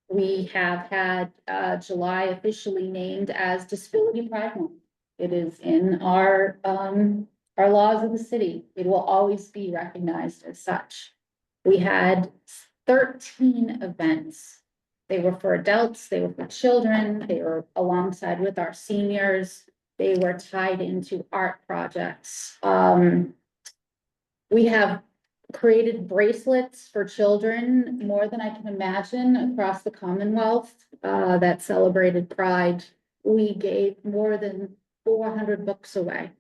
We have had July officially named as Disability Pride Month. It is in our laws of the city. It will always be recognized as such. We had 13 events. They were for adults, they were for children, they were alongside with our seniors. They were tied into art projects. We have created bracelets for children, more than I can imagine, across the Commonwealth that celebrated Pride. We gave more than 400 books away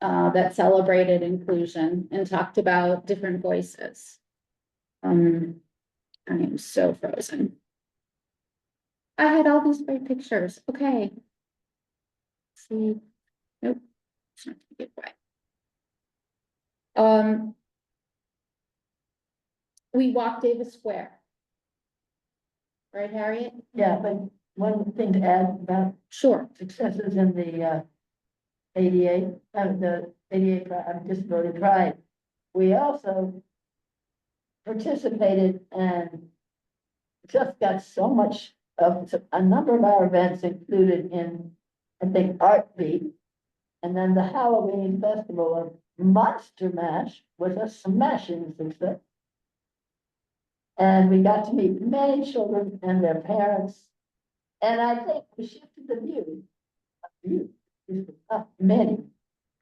that celebrated inclusion and talked about different voices. I am so frozen. I had all these great pictures. Okay. Let's see, nope. It's not gonna get away. We walked Davis Square. Right, Harriet? Yeah, but one thing to add about Sure. successes in the ADA, the ADA Disability Pride. We also participated and just got so much of a number of our events included in, I think, Art Beat. And then the Halloween Festival of Monster Mash was a smashing success. And we got to meet many children and their parents. And I think we shifted the view. Many.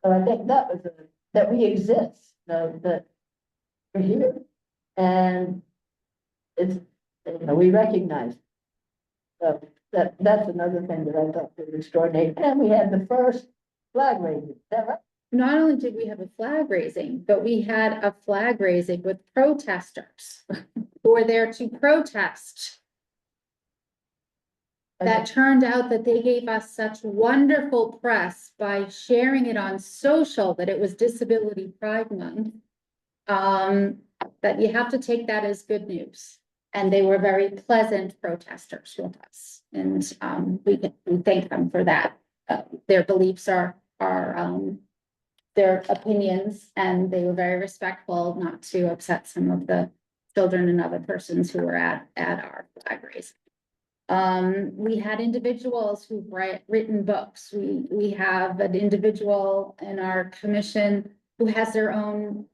So I think that was that we exist, that we're here. And it's, we recognize. So that's another thing that I thought was extraordinary. And we had the first flag raising. Is that right? Not only did we have a flag raising, but we had a flag raising with protesters who were there to protest. That turned out that they gave us such wonderful press by sharing it on social that it was Disability Pride Month. That you have to take that as good news. And they were very pleasant protesters with us. And we thank them for that. Their beliefs are their opinions, and they were very respectful not to upset some of the children and other persons who were at our flag raising. We had individuals who've written books. We have an individual in our commission who has their own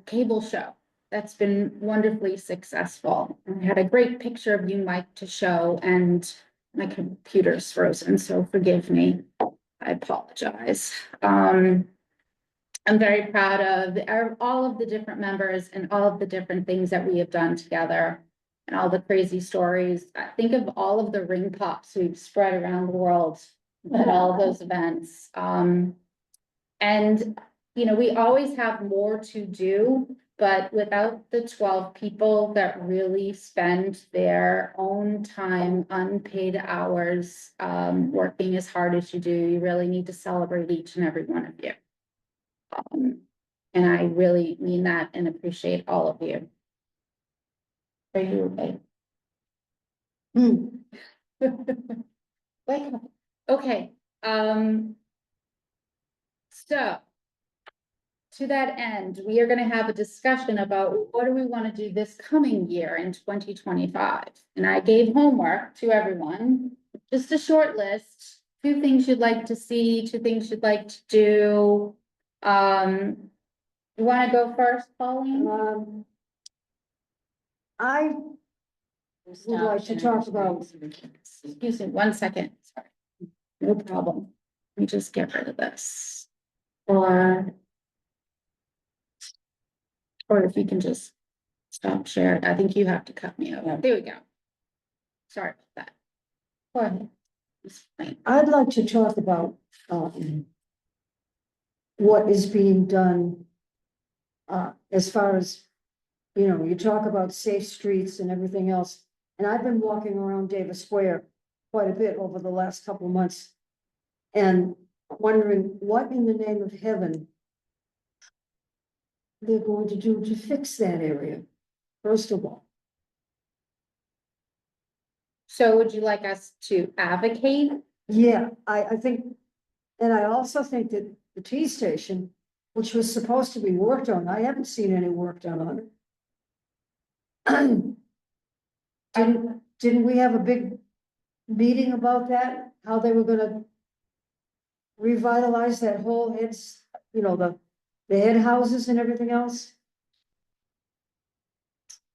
cable show that's been wonderfully successful. I had a great picture of you, Mike, to show, and my computer's frozen, so forgive me. I apologize. I'm very proud of all of the different members and all of the different things that we have done together and all the crazy stories. I think of all of the ring pops we've spread around the world at all of those events. And, you know, we always have more to do, but without the 12 people that really spend their own time, unpaid hours, working as hard as you do, you really need to celebrate each and every one of you. And I really mean that and appreciate all of you. Are you okay? Wait, okay, so to that end, we are gonna have a discussion about what do we want to do this coming year in 2025. And I gave homework to everyone, just a short list, 2 things you'd like to see, 2 things you'd like to do. You want to go first, Pauline? I would like to talk about, Excuse me, 1 second, sorry. No problem. Let me just get rid of this. Or if you can just stop sharing, I think you have to cut me off. There we go. Sorry about that. Go ahead. Explain. I'd like to talk about, what is being done, as far as, you know, you talk about safe streets and everything else. And I've been walking around Davis Square quite a bit over the last couple of months. And wondering what in the name of heaven they're going to do to fix that area, first of all. So would you like us to advocate? Yeah, I think, and I also think that the T station, which was supposed to be worked on, I haven't seen any work done on it. Didn't we have a big meeting about that? How they were gonna revitalize that whole heads, you know, the head houses and everything else?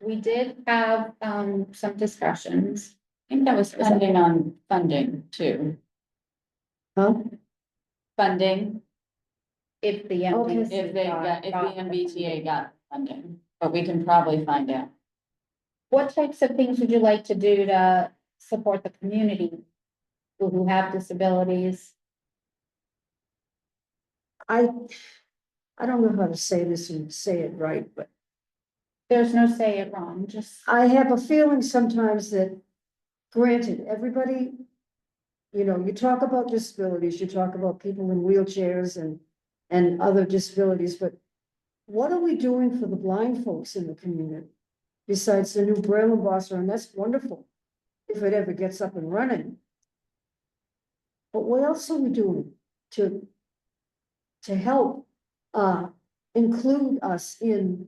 We did have some discussions. I think that was funding on funding too. Huh? Funding, If the Okay. if the MBTA got funding, but we can probably find out. What types of things would you like to do to support the community who have disabilities? I don't know how to say this and say it right, but There's no say it wrong, just. I have a feeling sometimes that, granted, everybody, you know, you talk about disabilities, you talk about people in wheelchairs and other disabilities, but what are we doing for the blind folks in the community? Besides the new Braille embosser, and that's wonderful, if it ever gets up and running. But what else are we doing to help, include us in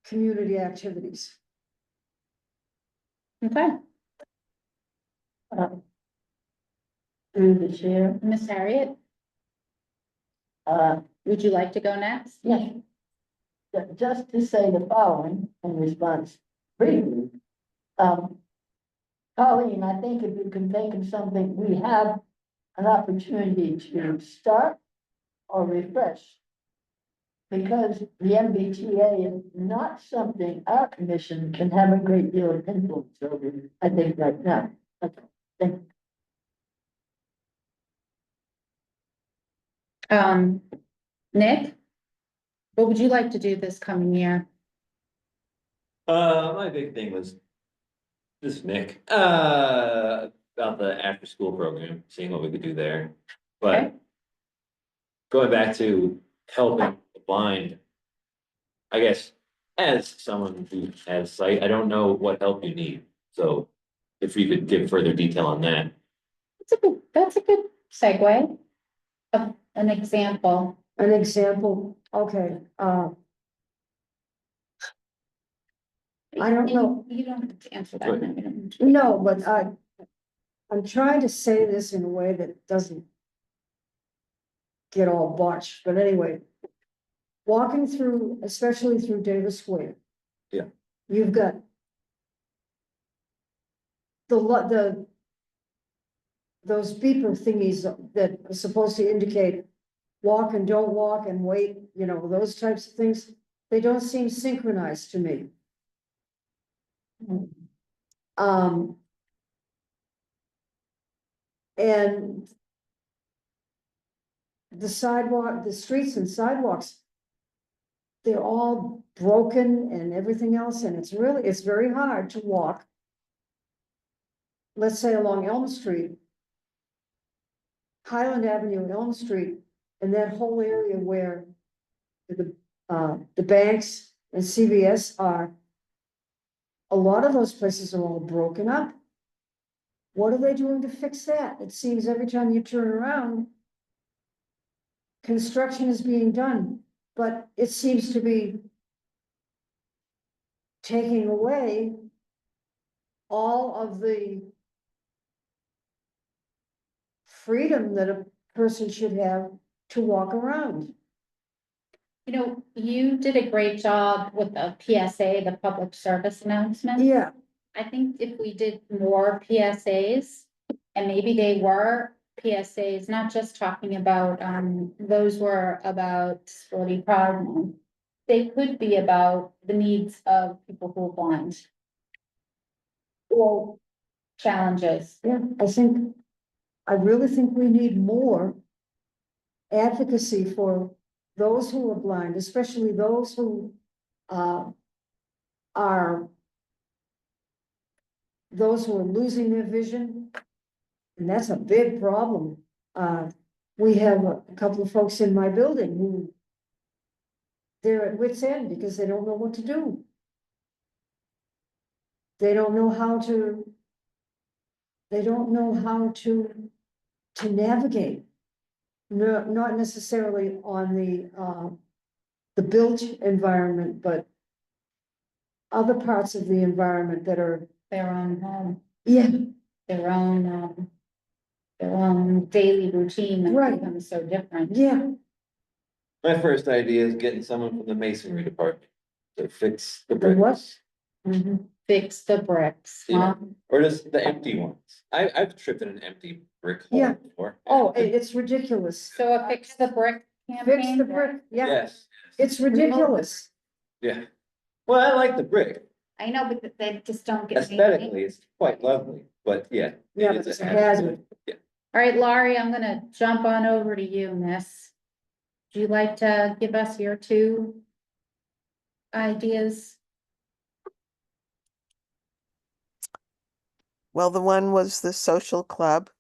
community activities? Okay, Through the chair. Miss Harriet, Uh, would you like to go next? yes. Just to say the following in response, briefly. Colleen, I think if you can think of something, we have an opportunity to start or refresh. Because the MBTA is not something our commission can have a great deal of influence over, I think, right now. Okay, thank you. Nick, what would you like to do this coming year? My big thing was, this is Nick, about the after-school program, seeing what we could do there. Okay. But going back to helping the blind, I guess, as someone who has sight, I don't know what help you need. So if you could give further detail on that. That's a good segue. An example. An example, okay, I don't know. You don't have to answer that. No, but I'm trying to say this in a way that doesn't get all botched, but anyway. Walking through, especially through Davis Square, Yeah. You've got those beeper thingies that are supposed to indicate walk and don't walk and wait, you know, those types of things, they don't seem synchronized to me. And the sidewalk, the streets and sidewalks, they're all broken and everything else, and it's very hard to walk. Let's say along Elm Street, Highland Avenue and Elm Street, and that whole area where the banks and CVS are, a lot of those places are all broken up. What are they doing to fix that? It seems every time you turn around, construction is being done, but it seems to be taking away all of the freedom that a person should have to walk around. You know, you did a great job with the PSA, the public service announcement. Yeah, I think if we did more PSAs, and maybe they were PSAs, not just talking about, those were about disability problem. They could be about the needs of people who are blind. Or challenges. yeah, I really think we need more advocacy for those who are blind, especially those who are losing their vision. And that's a big problem. We have a couple of folks in my building who they're at wit's end because they don't know what to do. They don't know how to navigate. No, not necessarily on the built environment, but other parts of the environment that are, Their own home, yeah, their own daily routine that Right. becomes so different. yeah, My first idea is getting someone from the masonry department to fix the The what? bricks. Fix the bricks, Yeah. huh? Or just the empty ones. I've tripped in an empty brick Yeah. hole before. oh, it's ridiculous. So a fix the brick Fix campaign. the brick, yeah, Yes, it's ridiculous. yeah. Well, I like the brick. I know, but they just don't get. Aesthetically, it's quite lovely, but yeah. Yeah, it is but it's a a hazard. hazard. Yeah. All right, Laurie, I'm gonna jump on over to you, miss. Would you like to give us your two ideas? Well, the one was the social club.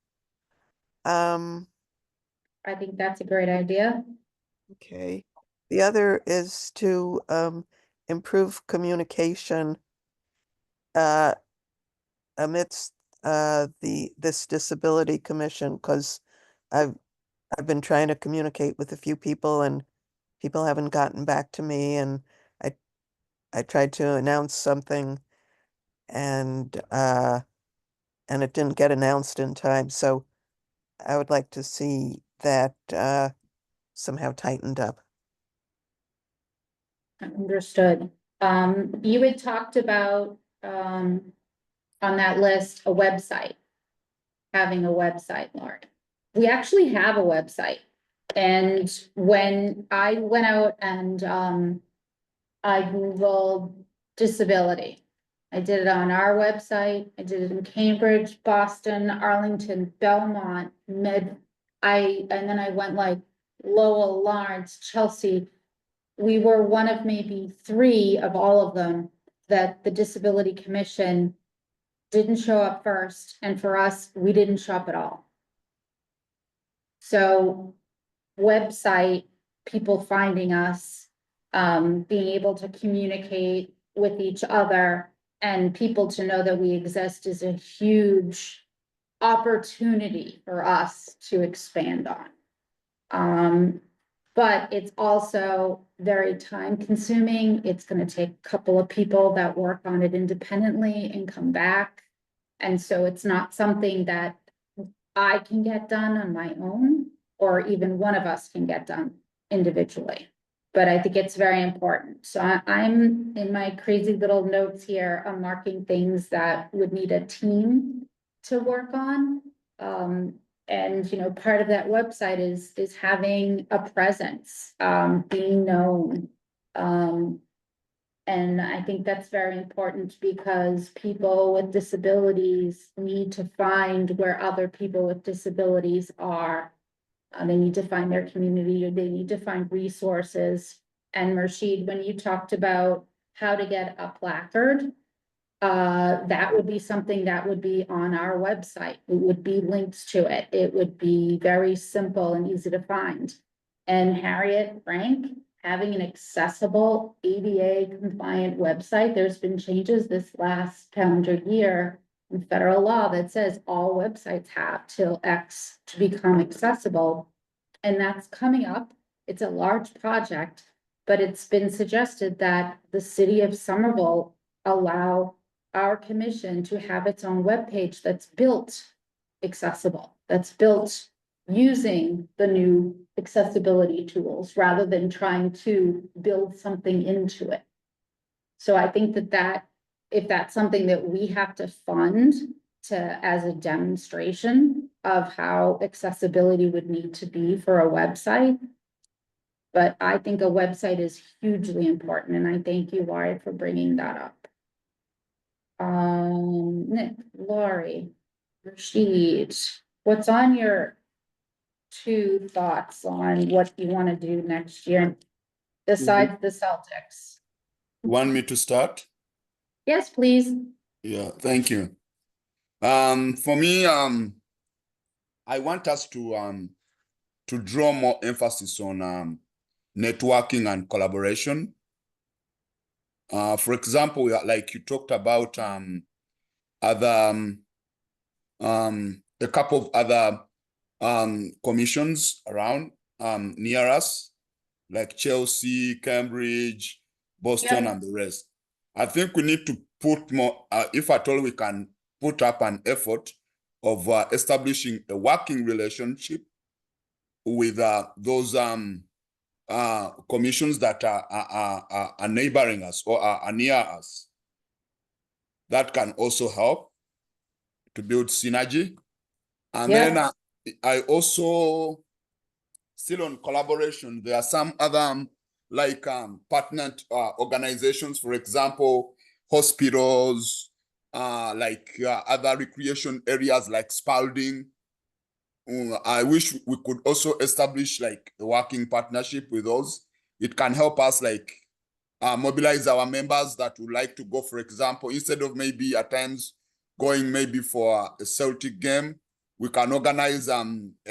I think that's a great idea. Okay. The other is to improve communication amidst this disability commission, because I've been trying to communicate with a few people and people haven't gotten back to me, and I tried to announce something and it didn't get announced in time, so I would like to see that somehow tightened up. Understood. You had talked about, on that list, a website. Having a website, Laurie. We actually have a website. And when I went out and, I Googled disability. I did it on our website. I did it in Cambridge, Boston, Arlington, Belmont, and then I went like Lowell, Lawrence, Chelsea. We were one of maybe 3 of all of them that the Disability Commission didn't show up first, and for us, we didn't show up at all. So website, people finding us, being able to communicate with each other and people to know that we exist is a huge opportunity for us to expand on. But it's also very time consuming. It's gonna take a couple of people that work on it independently and come back. And so it's not something that I can get done on my own, or even one of us can get done individually. but I think it's very important. So I'm in my crazy little notes here, I'm marking things that would need a team to work on. And, you know, part of that website is having a presence, being known. And I think that's very important because people with disabilities need to find where other people with disabilities are. They need to find their community, or they need to find resources. And Rashid, when you talked about how to get a placard, that would be something that would be on our website. It would be links to it. It would be very simple and easy to find. And Harriet, Frank, having an accessible ADA compliant website, there's been changes this last calendar year in federal law that says all websites have till X to become accessible. And that's coming up. It's a large project, but it's been suggested that the city of Somerville allow our commission to have its own webpage that's built accessible, that's built using the new accessibility tools rather than trying to build something into it. So I think that if that's something that we have to fund as a demonstration of how accessibility would need to be for a website. But I think a website is hugely important, and I thank you, Laurie, for bringing that up. Nick, Laurie, Rashid, what's on your two thoughts on what you want to do next year besides the Celtics? You want me to start? Yes, please. Yeah, thank you. For me, I want us to draw more emphasis on networking and collaboration. For example, like you talked about other a couple of other commissions around near us, like Chelsea, Cambridge, Boston, and the rest. I think we need to put more, if at all we can put up an effort of establishing a working relationship with those commissions that are neighboring us or are near us. That can also help to build synergy. And then I also, still on collaboration, there are some other like partnered organizations, for example, hospitals, like other recreation areas like Spalding. I wish we could also establish like a working partnership with those. It can help us like mobilize our members that would like to go, for example, instead of maybe at times going maybe for a Celtic game, we can organize a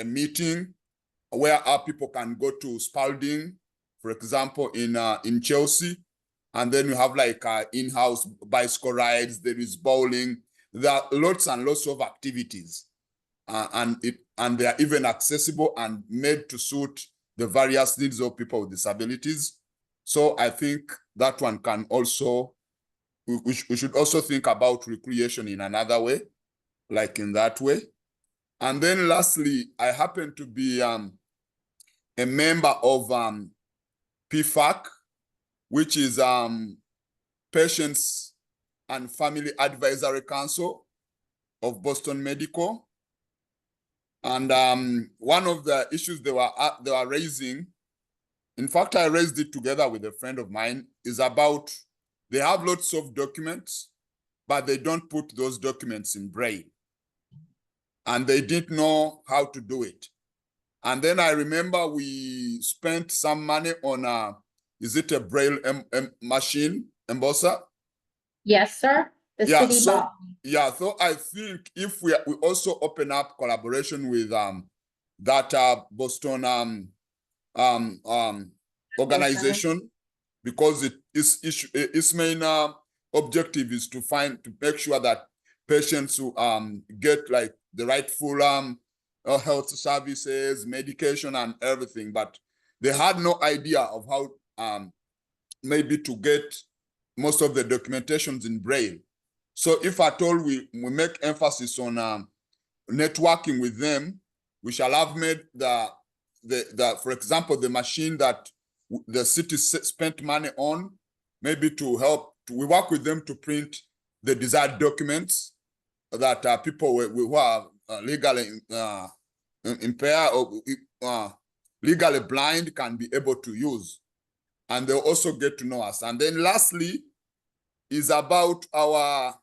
meeting where our people can go to Spalding, for example, in Chelsea, and then you have like in-house bicycle rides. There is bowling. There are lots and lots of activities, and they are even accessible and made to suit the various needs of people with disabilities. So I think that one can also, we should also think about recreation in another way, like in that way. And then lastly, I happen to be a member of PFAC, which is Patients and Family Advisory Council of Boston Medical. And one of the issues they were raising, in fact, I raised it together with a friend of mine, is about they have lots of documents, but they don't put those documents in Braille. And they didn't know how to do it. And then I remember we spent some money on, is it a Braille machine, embosser? Yes, sir. The city bought. Yeah, so I think if we also open up collaboration with that Boston organization, because its main objective is to make sure that patients who get like the rightful health services, medication, and everything, but they had no idea of how maybe to get most of the documentations in Braille. So if at all we make emphasis on networking with them, we shall have made for example, the machine that the city spent money on, maybe to help, we work with them to print the desired documents that people who are legally impaired or legally blind can be able to use. And they'll also get to know us. And then lastly is about our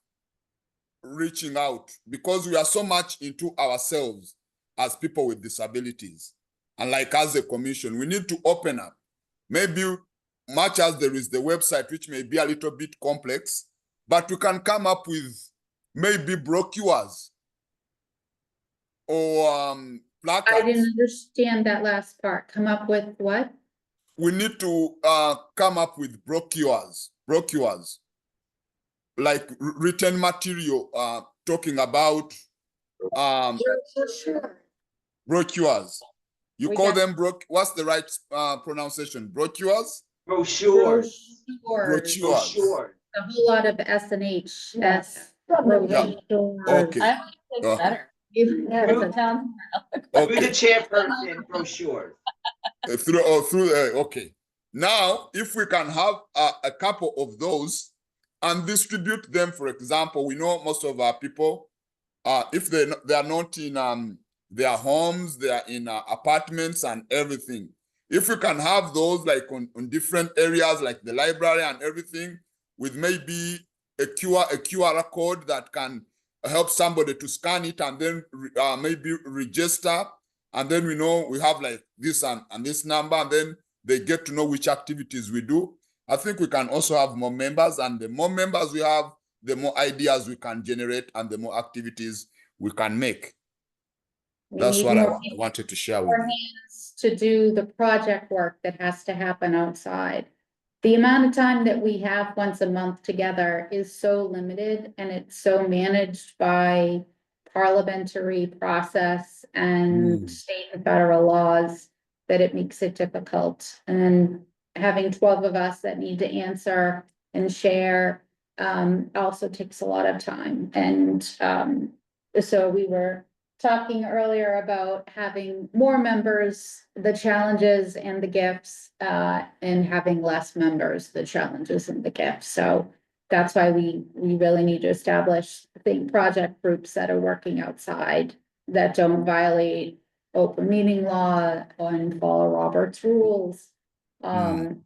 reaching out, because we are so much into ourselves as people with disabilities. And like as a commission, we need to open up. Maybe much as there is the website, which may be a little bit complex, but we can come up with maybe brochures or placards. I didn't understand that last part. Come up with what? We need to come up with brochures, like written material talking about brochures. You We call got- them what's the right pronunciation? Brochures? Brochures. Brochures. Brochures. A whole lot of S and H, S. Yeah. brochures. Okay. I think it's better. Yeah, Through it sounds- through the Okay. chairperson, brochures. Okay. Now, if we can have a couple of those and distribute them, for example, we know most of our people, if they are not in their homes, they are in apartments and everything. If we can have those like on different areas, like the library and everything, with maybe a QR code that can help somebody to scan it and then maybe register. And then we know we have like this and this number, and then they get to know which activities we do. I think we can also have more members, and the more members we have, the more ideas we can generate and the more activities we can make. we That's need what I more wanted to share with more you. hands to do the project work that has to happen outside. The amount of time that we have once a month together is so limited, and it's so managed by parliamentary process and state and federal laws that it makes it difficult. And having 12 of us that need to answer and share also takes a lot of time. And so we were talking earlier about having more members, the challenges and the gifts, and having less members, the challenges and the gifts. So that's why we really need to establish, I think, project groups that are working outside, that don't violate open meeting law and follow Robert's rules. And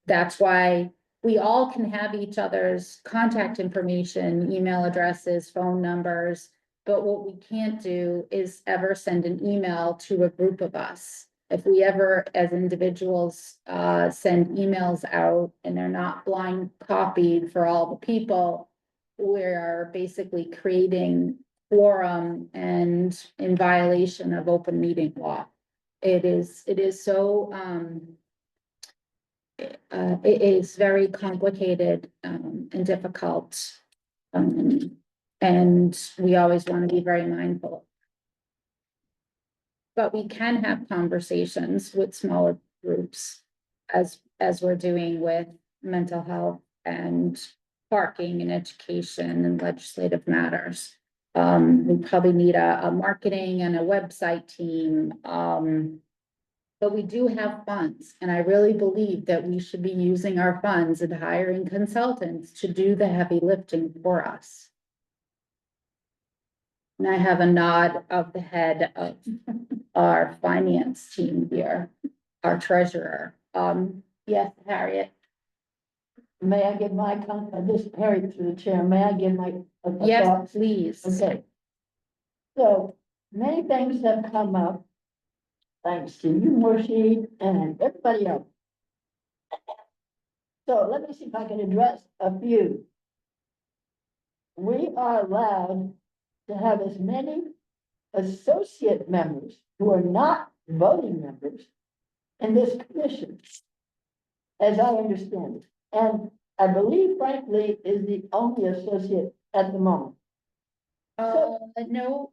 that's why we all can have each other's contact information, email addresses, phone numbers. But what we can't do is ever send an email to a group of us. If we ever, as individuals, send emails out and they're not blind copied for all the people, we're basically creating quorum and in violation of open meeting law. It is so, it is very complicated, and difficult. And we always want to be very mindful. But we can have conversations with smaller groups as we're doing with mental health and parking and education and legislative matters. We probably need a marketing and a website team. But we do have funds, and I really believe that we should be using our funds and hiring consultants to do the heavy lifting for us. And I have a nod of the head of our finance team here, our treasurer. Yes, Harriet. May I give my comment, this Harry through the chair, may I give my? Yes, thoughts? please. Okay. So many things have come up, thanks to you, Morshi, and everybody else. So let me see if I can address a few. We are allowed to have as many associate members who are not voting members in this commission, as I understand it. And I believe frankly is the only associate at the moment. No,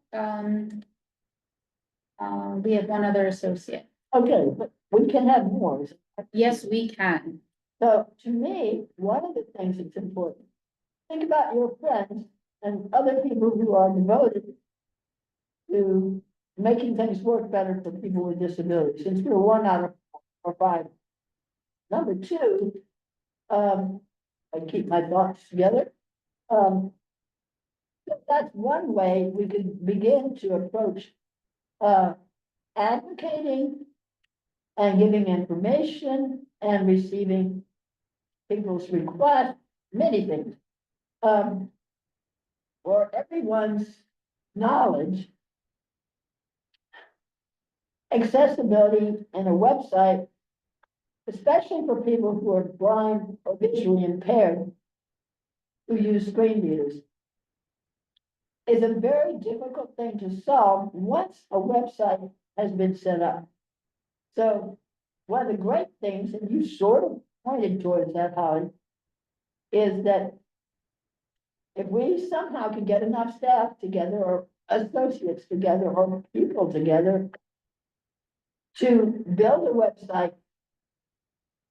we have one other associate. Okay, but we can have more. Yes, we can. So to me, one of the things that's important, think about your friends and other people who are devoted to making things work better for people with disabilities, since we're 1 out of 5 number two, I keep my thoughts together. That's one way we could begin to approach, advocating and giving information and receiving people's requests, many things. For everyone's knowledge, accessibility in a website, especially for people who are blind or visually impaired, who use screen readers, is a very difficult thing to solve once a website has been set up. So one of the great things, and you sort of pointed towards that, Holly, is that if we somehow can get enough staff together or associates together or people together to build a website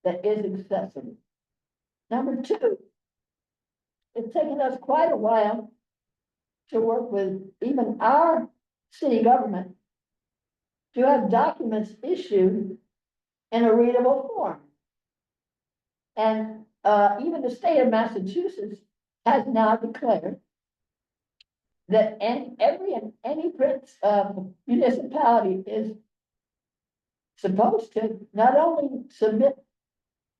that is accessible. Number two, it's taken us quite a while to work with even our city government to have documents issued in a readable form. And even the state of Massachusetts has now declared that any municipality is supposed to not only submit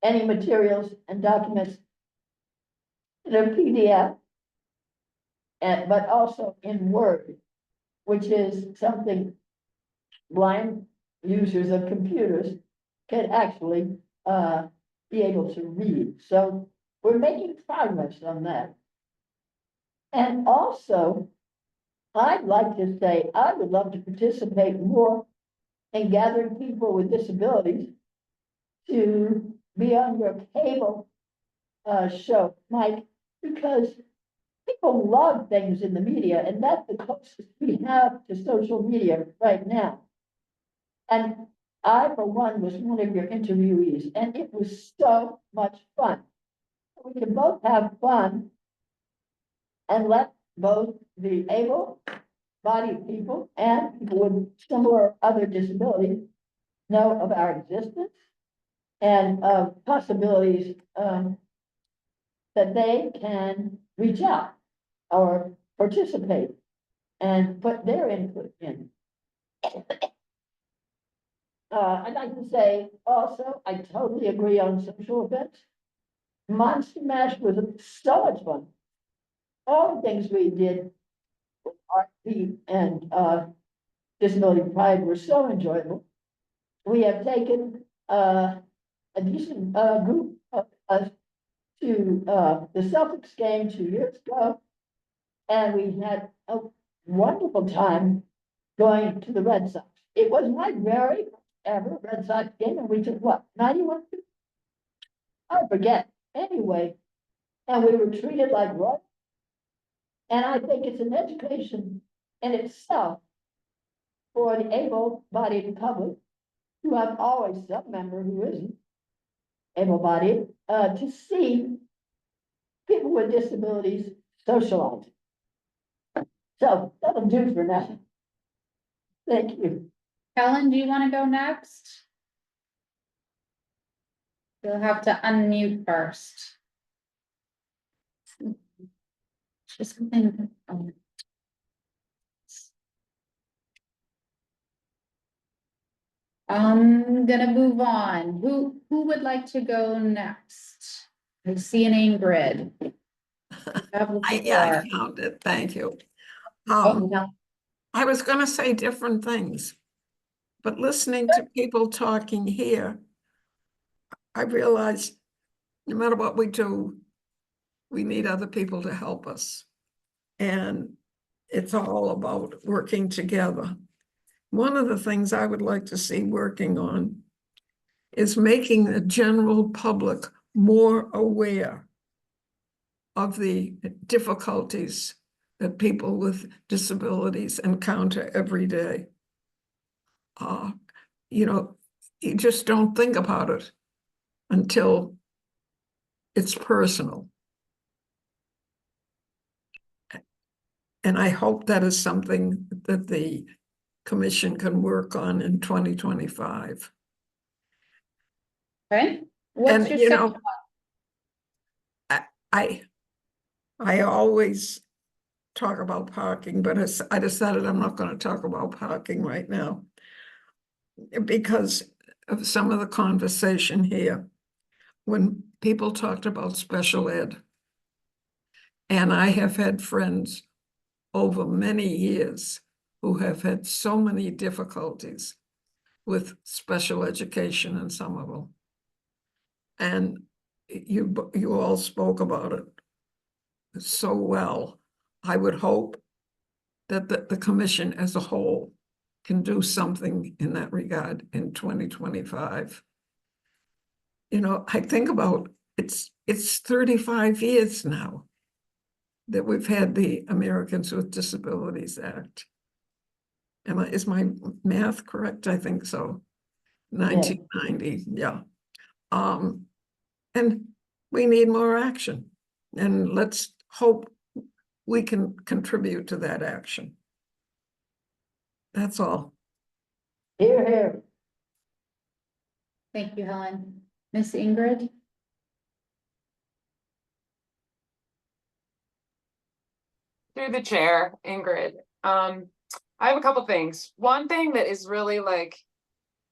any materials and documents in a PDF, but also in Word, which is something blind users of computers can actually be able to read. So we're making progress on that. And also, I'd like to say, I would love to participate more in gathering people with disabilities to be on your cable show, Mike, because people love things in the media, and that's the closest we have to social media right now. And I, for one, was one of your interviewees, and it was so much fun. We can both have fun and let both the able-bodied people and people with similar other disabilities know of our existence and of possibilities that they can reach out or participate and put their input in. I'd like to say also, I totally agree on social events. Monster Mash was so much fun. All the things we did with RP and Disability Pride were so enjoyable. We have taken a decent group of us to the Celtics game 2 years ago, and we had a wonderful time going to the Red Sox. It was my very ever Red Sox game, and we took what, 91? I forget. Anyway, and we were treated like royalty. And I think it's an education in itself for the able-bodied public, who have always some member who isn't able-bodied, to see people with disabilities socializing. So that'll do for now. Thank you. Helen, do you want to go next? You'll have to unmute first. Just something. I'm gonna move on. Who would like to go next? I see an Ingrid. I found it, thank you. Oh, no. I was gonna say different things, but listening to people talking here, I realized no matter what we do, we need other people to help us. And it's all about working together. One of the things I would like to see working on is making the general public more aware of the difficulties that people with disabilities encounter every day. You just don't think about it until it's personal. And I hope that is something that the commission can work on in 2025. Okay, What's And, your you second know, I always talk about parking, but I decided I'm not gonna talk about parking right now. Because of some of the conversation here, when people talked about special ed. And I have had friends over many years who have had so many difficulties with special education in Somerville. And you all spoke about it so well. I would hope that the commission as a whole can do something in that regard in 2025. You know, I think about it's 35 years now that we've had the Americans with Disabilities Act. Is my math correct? I think so. 1990, yeah. And we need more action. And let's hope we can contribute to that action. That's all. Here, here. Thank you, Helen. Miss Ingrid? Through the chair, Ingrid. I have a couple things. One thing that is really like,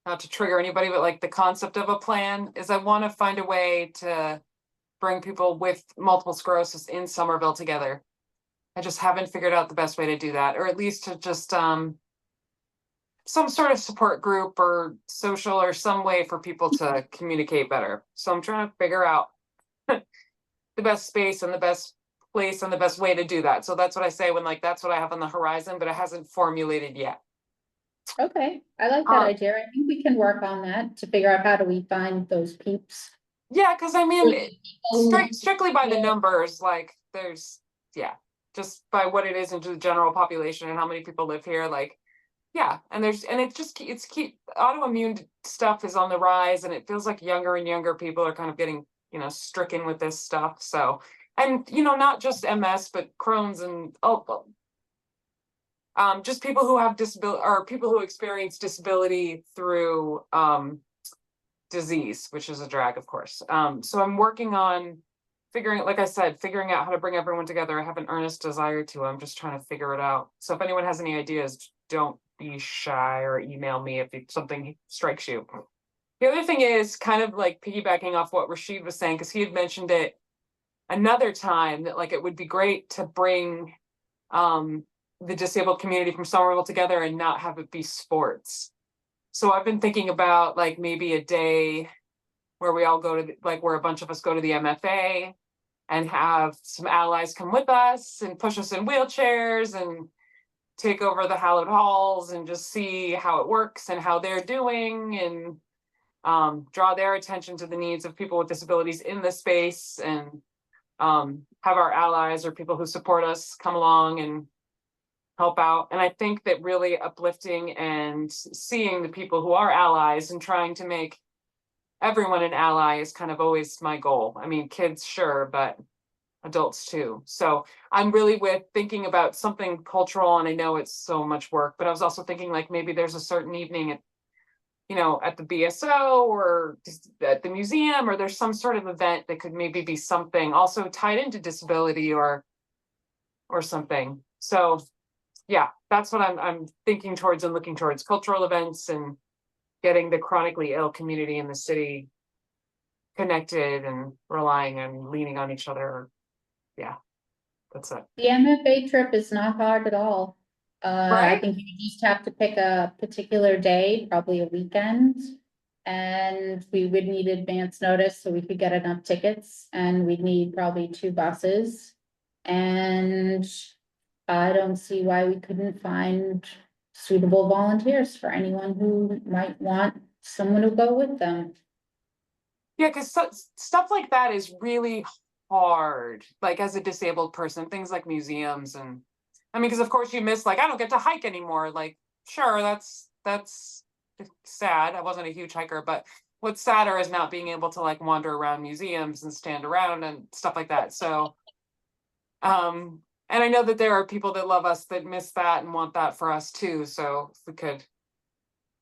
not to trigger anybody, but like the concept of a plan is I want to find a way to bring people with multiple sclerosis in Somerville together. I just haven't figured out the best way to do that, or at least to just some sort of support group or social or some way for people to communicate better. So I'm trying to figure out the best space and the best place and the best way to do that. So that's what I say when like that's what I have on the horizon, but it hasn't formulated yet. Okay, I like that idea. I think we can work on that to figure out how do we find those peeps. Yeah, because I mean, strictly by the numbers, like there's, yeah, just by what it is into the general population and how many people live here, like, yeah, and it's autoimmune stuff is on the rise, and it feels like younger and younger people are kind of getting, stricken with this stuff. So, and not just MS, but Crohn's and just people who have disability or people who experience disability through disease, which is a drag, of course. So I'm working on figuring out how to bring everyone together. I have an earnest desire to. I'm just trying to figure it out. So if anyone has any ideas, don't be shy or email me if something strikes you. The other thing is kind of like piggybacking off what Rashid was saying, because he had mentioned it another time that like it would be great to bring the disabled community from Somerville together and not have it be sports. So I've been thinking about like maybe a day where we all go to where a bunch of us go to the MFA and have some allies come with us and push us in wheelchairs and take over the hallowed halls and just see how it works and how they're doing and draw their attention to the needs of people with disabilities in the space and have our allies or people who support us come along and help out. And I think that really uplifting and seeing the people who are allies and trying to make everyone an ally is kind of always my goal. I mean, kids, sure, but adults too. So I'm really with thinking about something cultural, and I know it's so much work, but I was also thinking like maybe there's a certain evening at the BSO or at the museum, or there's some sort of event that could maybe be something also tied into disability or something. So yeah, that's what I'm thinking towards and looking towards, cultural events and getting the chronically ill community in the city connected and relying and leaning on each other. Yeah, that's it. The MFA trip is not hard at all. I Right? think you just have to pick a particular day, probably a weekend. And we would need advance notice so we could get enough tickets, and we'd need probably 2 buses. And I don't see why we couldn't find suitable volunteers for anyone who might want someone to go with them. Yeah, because stuff like that is really hard, like as a disabled person, things like museums and I mean, because of course you miss I don't get to hike anymore. Like, sure, that's sad. I wasn't a huge hiker, but what's sadder is not being able to wander around museums and stand around and stuff like that. So, and I know that there are people that love us that miss that and want that for us too. So if we could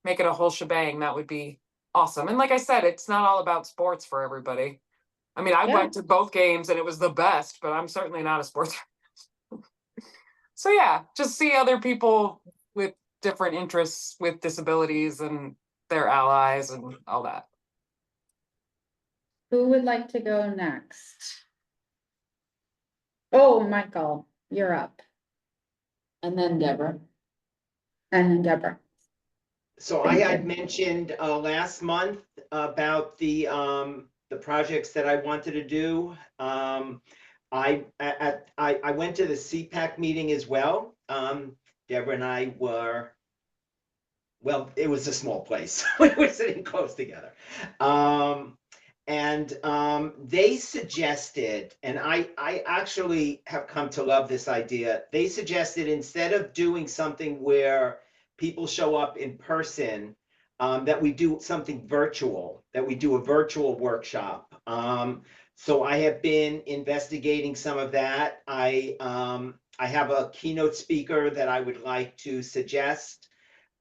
make it a whole shebang, that would be awesome. And like I said, it's not all about sports for everybody. I mean, I Yeah. went to both games and it was the best, but I'm certainly not a sports. So yeah, just see other people with different interests with disabilities and their allies and all that. Who would like to go next? Oh, Michael, you're up. And then Deborah. And then Deborah. So I Thank had you. mentioned last month about the projects that I wanted to do. I went to the CPAC meeting as well. Deborah and I were, well, it was a small place. We were sitting close together. They suggested, and I actually have come to love this idea. They suggested instead of doing something where people show up in person, that we do something virtual, that we do a virtual workshop. So I have been investigating some of that. I have a keynote speaker that I would like to suggest.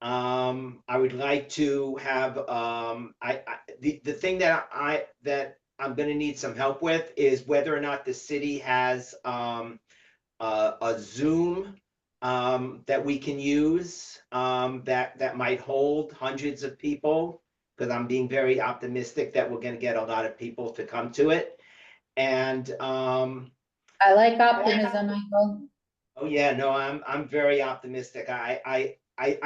I would like to have, the thing that I'm gonna need some help with is whether or not the city has, a Zoom, that we can use, that might hold hundreds of people. Cause I'm being very optimistic that we're gonna get a lot of people to come to it. And, I like optimism, Michael. oh yeah, no, I'm very optimistic. I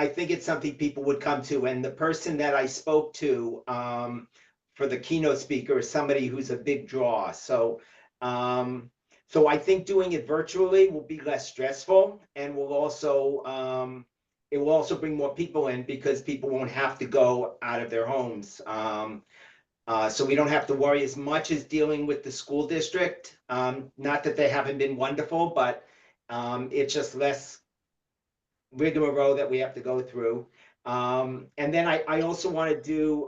think it's something people would come to, and the person that I spoke to for the keynote speaker is somebody who's a big draw. So I think doing it virtually will be less stressful, and will also it will also bring more people in because people won't have to go out of their homes. So we don't have to worry as much as dealing with the school district. Not that they haven't been wonderful, but it's just less rigmarole that we have to go through. And then I also want to do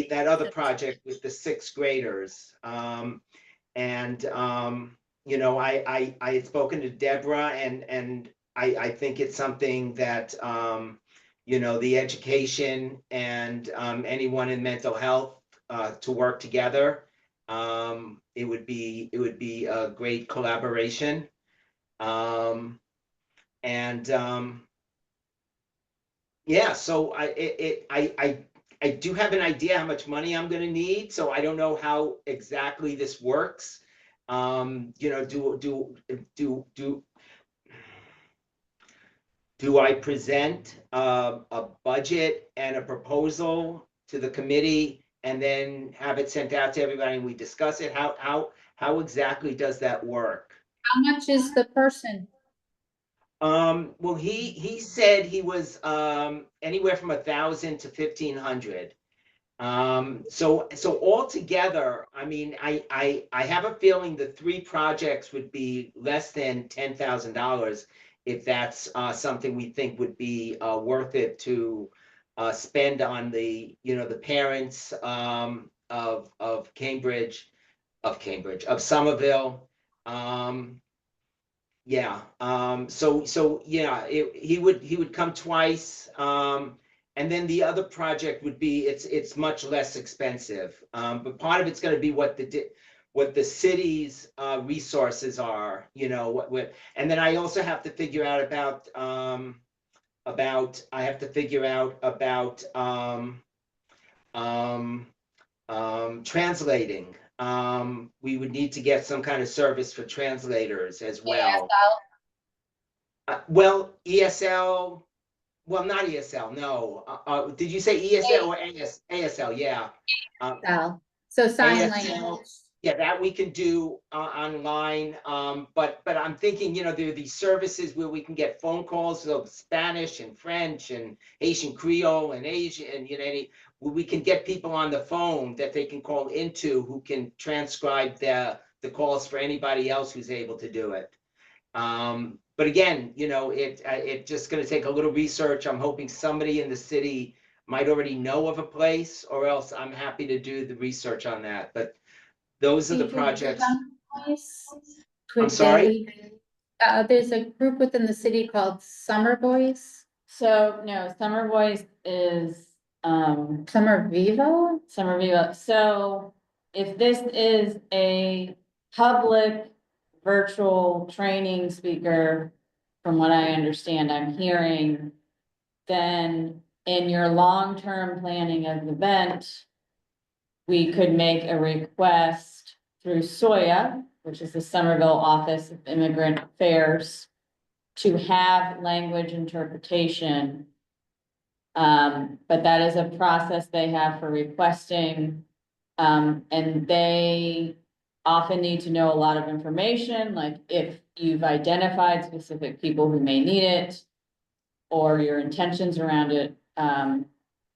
that other project with the sixth graders. And you know, I had spoken to Deborah, and I think it's something that you know, the education and anyone in mental health to work together. It would be a great collaboration. And yeah, so I do have an idea how much money I'm gonna need, so I don't know how exactly this works. You know, do I present a budget and a proposal to the committee and then have it sent out to everybody and we discuss it? How exactly does that work? How much is the person? Well, he said he was anywhere from 1,000 to 1,500. So altogether, I mean, I have a feeling the three projects would be less than $10,000 if that's something we think would be worth it to spend on the, you know, the parents of Cambridge, of Somerville. Yeah, so yeah, he would come twice. And then the other project would be, it's much less expensive. But part of it's gonna be what the city's resources are, you know, and then I also have to figure out I have to figure out about translating. We would need to get some kind of service for translators as well. Well, ESL, well, not ESL, no. Did you say ESL or ASL? Yeah. So sign ASL, language. yeah, that we can do online. But I'm thinking, you know, there are these services where we can get phone calls of Spanish and French and Haitian Creole and Asian, and you know, we can get people on the phone that they can call into who can transcribe the calls for anybody else who's able to do it. But again, you know, it's just gonna take a little research. I'm hoping somebody in the city might already know of a place, or else I'm happy to do the research on that. But those are the projects. I'm sorry? There's a group within the city called Summer Boys. So no, Summer Voice is Somerville? Somerville. So if this is a public virtual training speaker, from what I understand, I'm hearing, then in your long-term planning of the event, we could make a request through SOIA, which is the Somerville Office of Immigrant Affairs, to have language interpretation. But that is a process they have for requesting. And they often need to know a lot of information, like if you've identified specific people who may need it, or your intentions around it,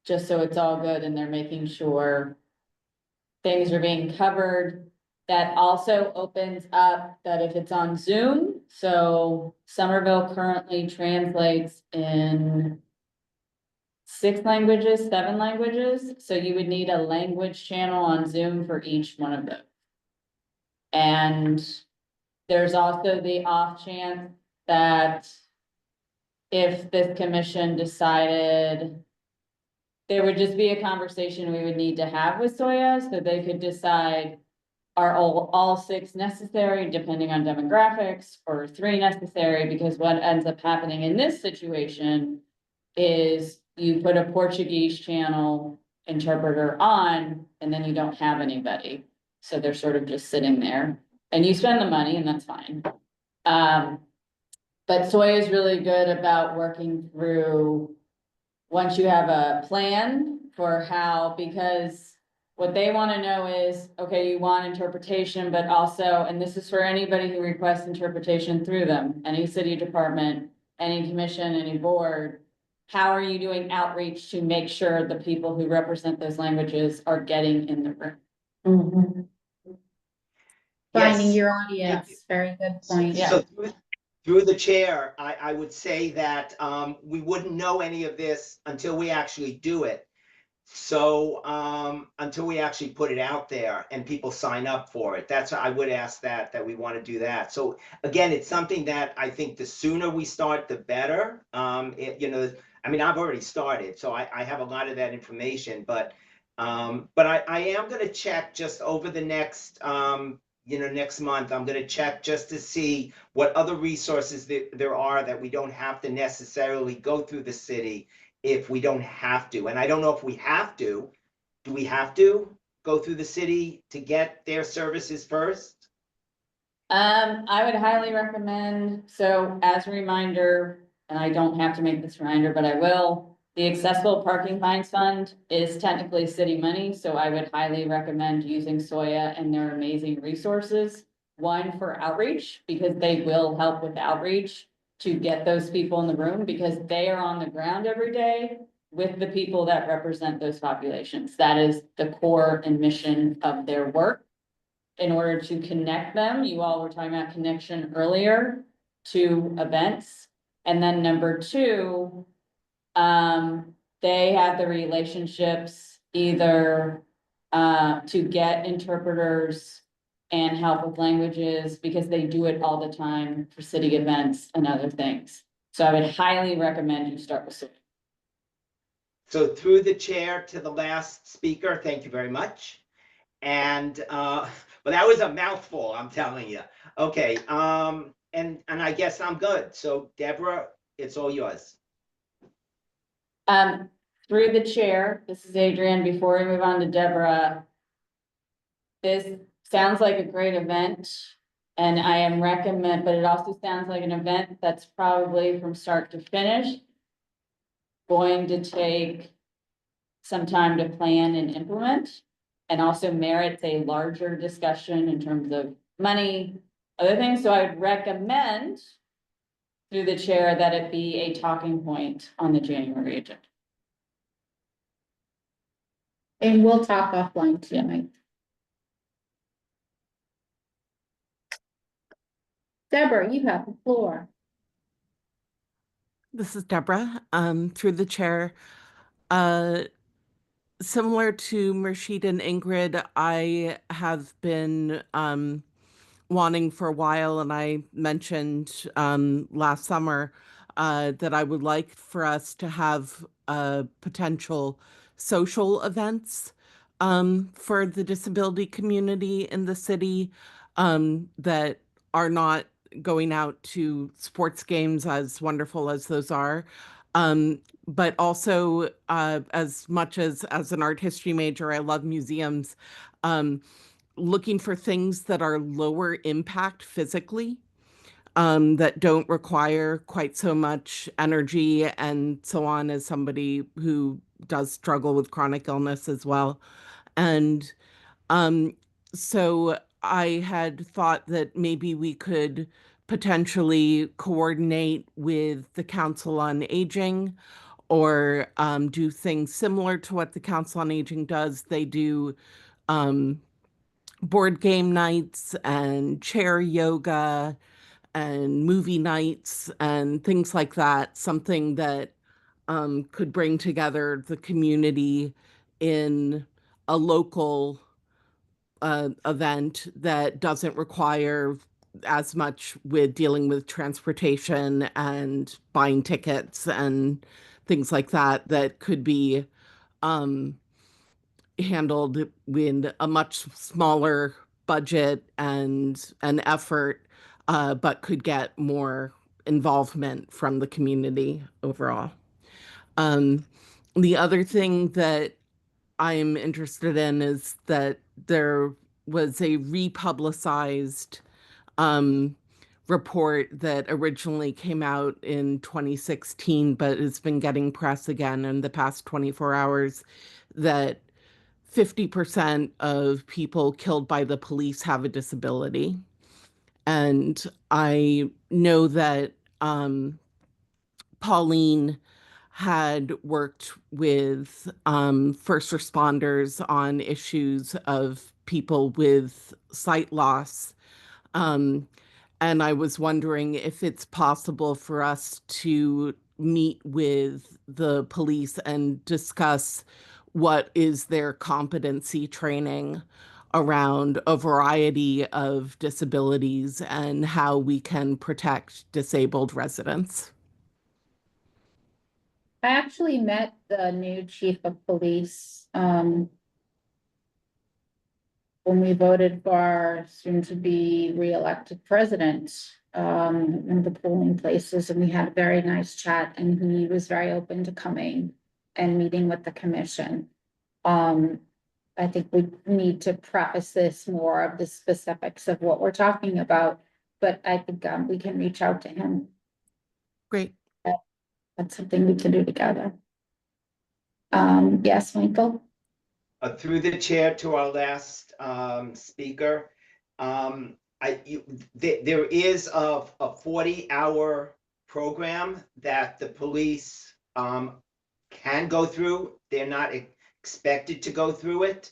just so it's all good and they're making sure things are being covered. That also opens up that if it's on Zoom, so Somerville currently translates in 6 languages, 7 languages, so you would need a language channel on Zoom for each one of those. And there's also the off chance that if this commission decided, there would just be a conversation we would need to have with Soya, so they could decide, are all 6 necessary, depending on demographics, or 3 necessary? Because what ends up happening in this situation is you put a Portuguese channel interpreter on, and then you don't have anybody. So they're sort of just sitting there, and you spend the money, and that's fine. But Soya is really good about working through, once you have a plan for how, because what they want to know is, okay, you want interpretation, but also, and this is for anybody who requests interpretation through them, any city department, any commission, any board, how are you doing outreach to make sure the people who represent those languages are getting in the room? Finding Yes. your audience, very good point. So through the chair, I would say that we wouldn't know any of this until we actually do it. So until we actually put it out there and people sign up for it, that's, I would ask that we want to do that. So again, it's something that I think the sooner we start, the better. You know, I mean, I've already started, so I have a lot of that information, but I am going to check just over the next you know, next month. I'm going to check just to see what other resources there are that we don't have to necessarily go through the city if we don't have to. And I don't know if we have to. Do we have to go through the city to get their services first? I would highly recommend, so as a reminder, and I don't have to make this reminder, but I will, the Accessible Parking Fines Fund is technically city money, so I would highly recommend using Soya and their amazing resources. One, for outreach, because they will help with outreach to get those people in the room, because they are on the ground every day with the people that represent those populations. That is the core and mission of their work. In order to connect them, you all were talking about connection earlier to events. And then number 2, they have the relationships either to get interpreters and help with languages, because they do it all the time for city events and other things. So I would highly recommend you start with Soya. So through the chair to the last speaker, thank you very much. And well, that was a mouthful, I'm telling you. Okay, and I guess I'm good. So Deborah, it's all yours. Through the chair, this is Adrienne. Before we move on to Deborah, this sounds like a great event, and I am but it also sounds like an event that's probably from start to finish going to take some time to plan and implement, and also merits a larger discussion in terms of money, other things. So I would recommend through the chair that it be a talking point on the January agenda. And we'll talk offline tonight. Deborah, you have the floor. This is Deborah, through the chair. Similar to Mershid and Ingrid, I have been wanting for a while, and I mentioned last summer that I would like for us to have a potential social events for the disability community in the city that are not going out to sports games, as wonderful as those are. But also, as much as an art history major, I love museums, looking for things that are lower impact physically, that don't require quite so much energy and so on, as somebody who does struggle with chronic illness as well. And so I had thought that maybe we could potentially coordinate with the Council on Aging, or do things similar to what the Council on Aging does. They do board game nights and chair yoga and movie nights and things like that, something that could bring together the community in a local event that doesn't require as much with dealing with transportation and buying tickets and things like that, that could be handled with a much smaller budget and an effort, but could get more involvement from the community overall. The other thing that I'm interested in is that there was a republicized report that originally came out in 2016, but has been getting press again in the past 24 hours, that 50% of people killed by the police have a disability. And I know that Pauline had worked with first responders on issues of people with sight loss. And I was wondering if it's possible for us to meet with the police and discuss what is their competency training around a variety of disabilities and how we can protect disabled residents. I actually met the new chief of police, when we voted for our soon-to-be re-elected president, in the polling places, and we had a very nice chat, and he was very open to coming and meeting with the commission. I think we need to preface this more of the specifics of what we're talking about, but I think we can reach out to him. Great. That's something we can do together. Yes, Michael? Through the chair to our last speaker, there is a 40-hour program that the police can go through. They're not expected to go through it.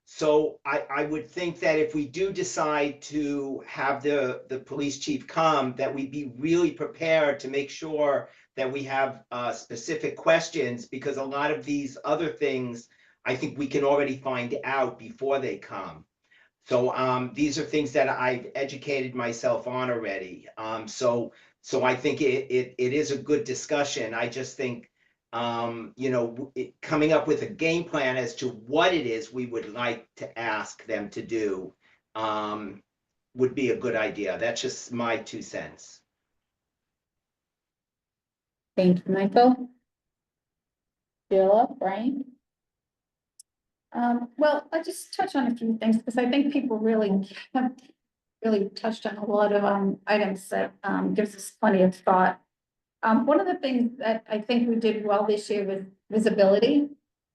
So I would think that if we do decide to have the police chief come, that we be really prepared to make sure that we have specific questions, because a lot of these other things, I think we can already find out before they come. So these are things that I've educated myself on already. So I think it is a good discussion. I just think, coming up with a game plan as to what it is we would like to ask them to do would be a good idea. That's just my 2 cents. Thank you, Michael. Sheila, Brian? Well, I'll just touch on a few things, because I think people really touched on a lot of items that gives us plenty of thought. One of the things that I think we did well this year was visibility.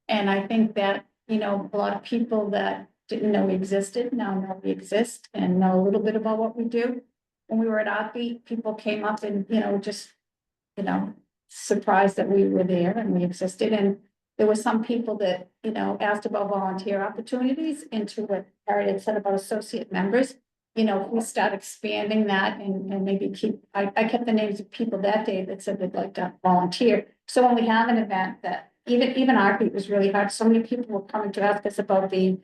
And I think that, a lot of people that didn't know we existed now know we exist and know a little bit about what we do. When we were at Outbeat, people came up and, just, surprised that we were there and we existed. And there were some people that, asked about volunteer opportunities, into what Harriet had said about associate members. We start expanding that and maybe I kept the names of people that day that said they'd like to volunteer. So when we have an event that even our group was really hard, so many people were coming to ask us about the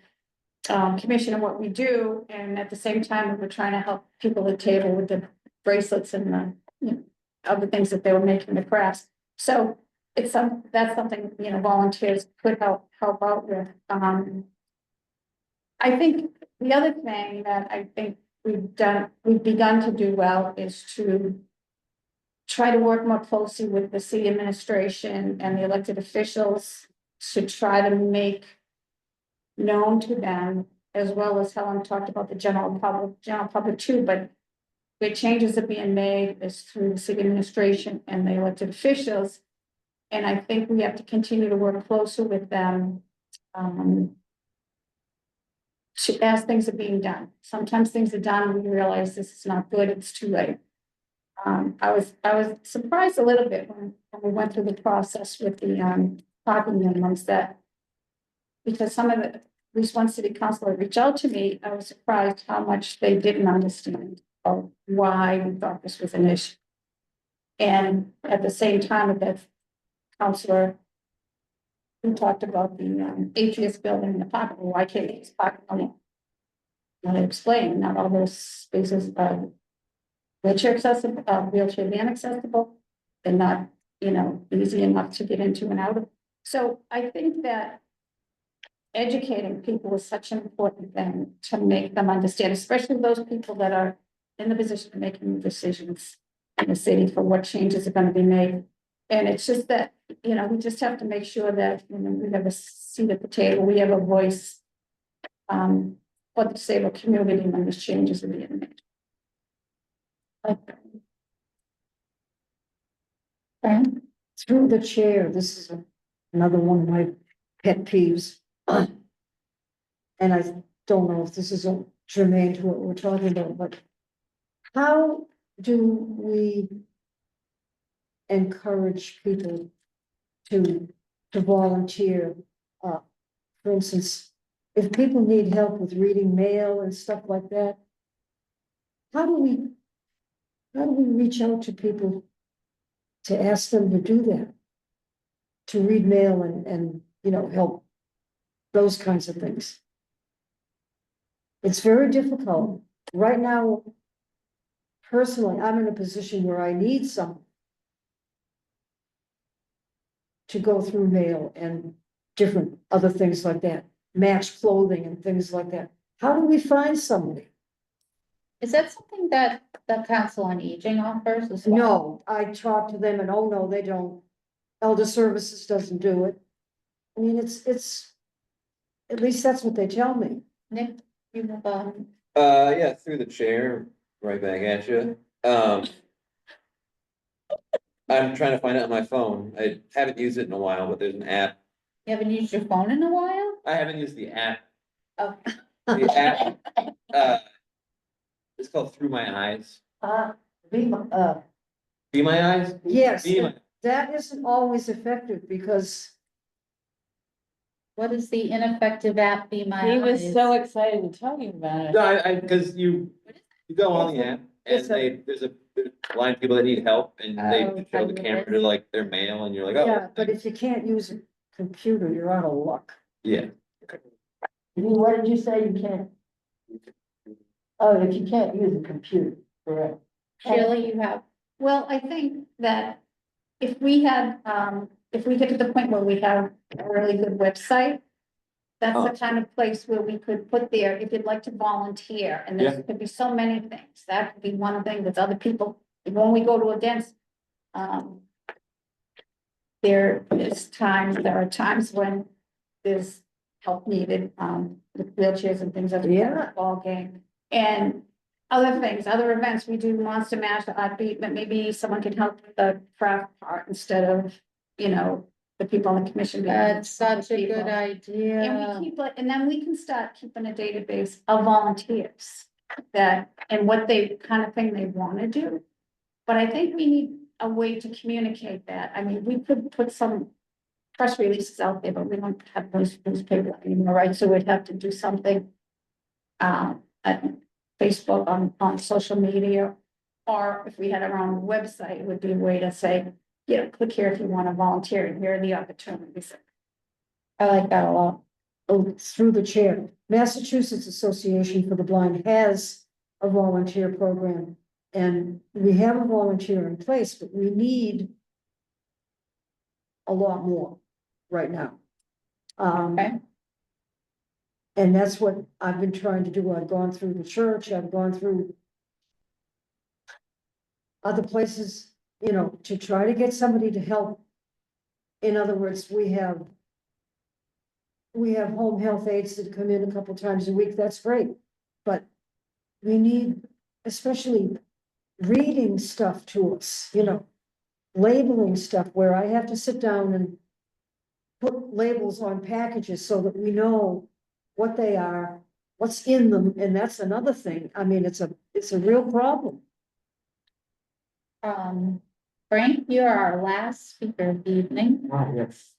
commission and what we do. And at the same time, we were trying to help people at the table with the bracelets and the other things that they were making, the crafts. So that's something, volunteers could help out with. I think the other thing that I think we've begun to do well is to try to work more closely with the city administration and the elected officials to try to make known to them, as well as Helen talked about the general public too, but where changes are being made is through the city administration and the elected officials. And I think we have to continue to work closer with them. As things are being done. Sometimes things are done and we realize this is not good, it's too late. I was surprised a little bit when we went through the process with the parking minimums that, because some of the, at least one city councilor reached out to me, I was surprised how much they didn't understand of why we thought this was an issue. And at the same time, that councilor who talked about the ATS building in the parking, why can't they just park on it? And I explained, not all those spaces are wheelchair accessible, wheelchair van accessible. They're not, easy enough to get into and out of. So I think that educating people is such an important thing to make them understand, especially those people that are in the position of making decisions in the city for what changes are going to be made. And it's just that, we just have to make sure that, we have a seat at the table, we have a voice for the disabled community when these changes are being made. Through the chair, this is another one of my pet peeves. And I don't know if this is germane to what we're talking about, but how do we encourage people to volunteer? For instance, if people need help with reading mail and stuff like that, how do we reach out to people to ask them to do that? To read mail and help those kinds of things. It's very difficult. Right now, personally, I'm in a position where I need someone to go through mail and different other things like that, match clothing and things like that. How do we find somebody? Is that something that the Council on Aging offers as well? No, I talk to them and, oh, no, they don't. Elder Services doesn't do it. I mean, it's, at least that's what they tell me. Nick, you have, Yeah, through the chair, right back at you. I'm trying to find it on my phone. I haven't used it in a while, but there's an app. you haven't used your phone in a while? I haven't used the app. Oh. The app, it's called Through My Eyes. Be My Eyes? Yes, Be My. that isn't always effective because What is the ineffective app Be My He was Eyes? so excited to tell you about it. No, because you go on the app and there's a line of people that need help and they Oh, show the like camera this? to like their mail and you're like, oh. yeah, but if you can't use a computer, you're out of luck. Yeah. What did you say? You can't? Oh, if you can't use a computer, correct. Sheila, you have, Well, I think that if we get to the point where we have a really good website, that's the kind of place where we could put there, if you'd like to volunteer, and there could be so many things, that could be one thing, there's other people, when we go to events. There are times when there's help needed, with wheelchairs and things like that, ball game. And other things, other events, we do Monster Mash, the Art Beat, but maybe someone can help with the craft part instead of, the people on the commission. that's such a good And idea. we keep it, and then we can start keeping a database of volunteers and what they kind of thing they want to do. But I think we need a way to communicate that. I mean, we could put some press releases out there, but we don't have those newspapers anymore, right? So we'd have to do something at Facebook, on social media, or if we had our own website, it would be a way to say, click here if you want to volunteer, and here are the opportunities. I like that a lot. Oh, through the chair, Massachusetts Association for the Blind has a volunteer program. And we have a volunteer in place, but we need a lot more right now. Okay. And that's what I've been trying to do. I've gone through the church, I've gone through other places, you know, to try to get somebody to help. In other words, we have home health aides that come in a couple times a week, that's great. But we need, especially reading stuff to us, you know, labeling stuff where I have to sit down and put labels on packages so that we know what they are, what's in them, and that's another thing. I mean, it's a real problem. Frank, you are our last speaker of the evening. Yes,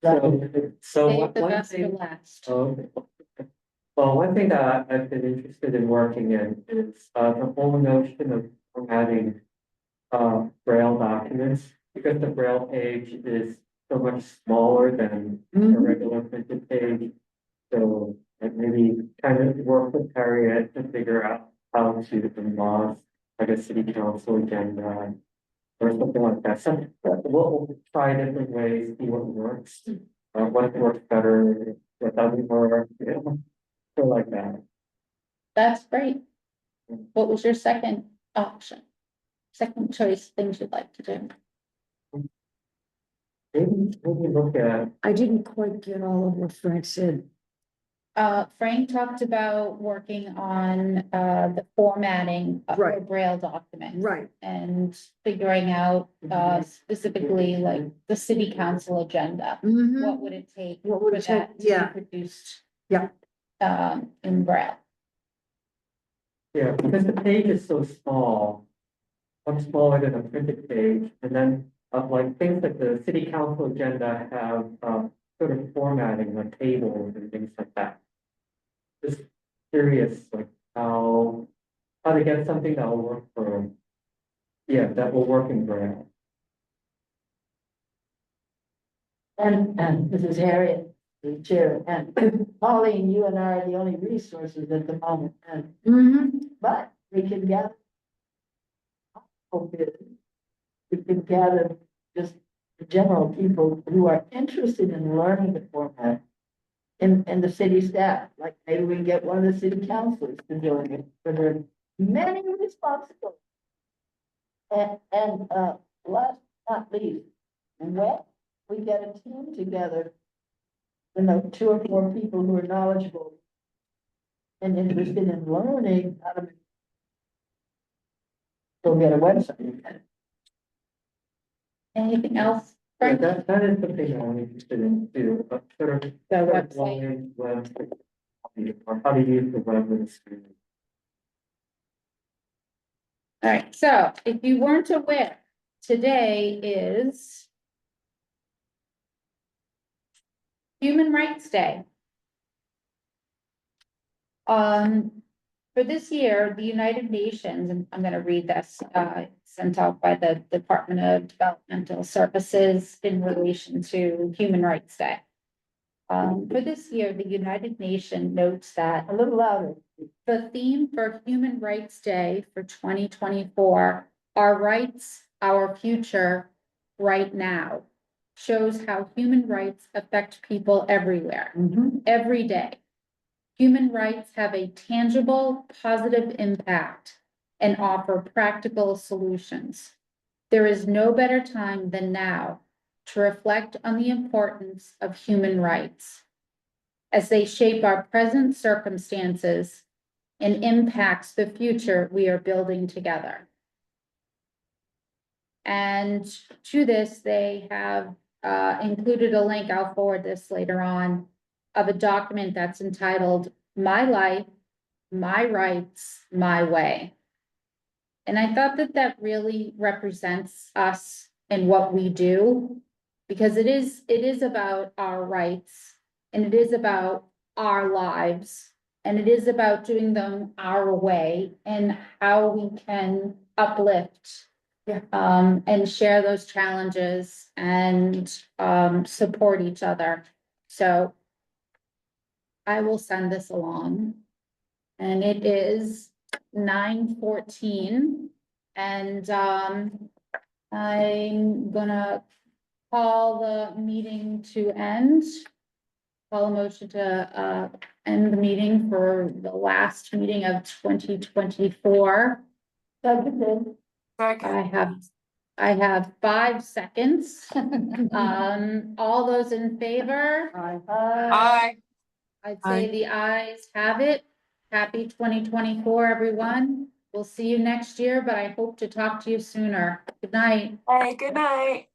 That- so Save the one best for thing, last. well, one thing that I've been interested in working in is, the whole notion of formatting, Braille documents, because the Braille page is so much smaller than a regular printed page. So like maybe kind of work with Harriet to figure out how to emboss like a city council agenda or something like that. So we'll try different ways, see what works, what works better, what doesn't work, you know, so like that. That's great. What was your second option? Second choice, things you'd like to do? Maybe look at, I didn't quite get all of what Frank said. Frank talked about working on, the formatting of a Right. Braille document. Right. And figuring out, specifically like the city council agenda. Mhm. What would it take What for would it take? that to be Yeah. produced? Yeah. In Braille. yeah, because the page is so small, much smaller than a printed page, and then like things like the city council agenda have sort of formatting like tables and things like that. Just curious, like how to get something that will work for, yeah, that will work in Braille. And this is Harriet, the chair, and Pauline, you and I are the only resources at the moment, and. But we can gather. We can gather just the general people who are interested in learning the format. In the city staff, like maybe we can get one of the city councilors to join it, for their many responsibilities. And last but not least, when we get a team together, you know, 2 or 4 people who are knowledgeable and interested in learning how to go get a website. Anything else? Yeah, Frank? that is something I'm interested in too, but sort of. The sort of website. knowing web, or how to use the web with a screen. All right, so if you weren't aware, today is Human Rights Day. For this year, the United Nations, and I'm gonna read this, sent out by the Department of Developmental Services in relation to Human Rights Day. For this year, the United Nations notes that A little louder. the theme for Human Rights Day for 2024, Our Rights, Our Future, Right Now, shows how human rights affect people everywhere, every day. Human rights have a tangible, positive impact and offer practical solutions. There is no better time than now to reflect on the importance of human rights as they shape our present circumstances and impacts the future we are building together. And to this, they have included a link, I'll forward this later on, of a document that's entitled My Life, My Rights, My Way. And I thought that that really represents us and what we do, because it is about our rights, and it is about our lives, and it is about doing them our way and how we can uplift and share those challenges and support each other. So I will send this along. And it is 9:14. And I'm gonna call the meeting to end. Call a motion to end the meeting for the last meeting of 2024. Seconded. Second. I have 5 seconds. All those in favor? Aye. I'd say the ayes have it. Happy 2024, everyone. We'll see you next year, but I hope to talk to you sooner. Good night. Hey, good night.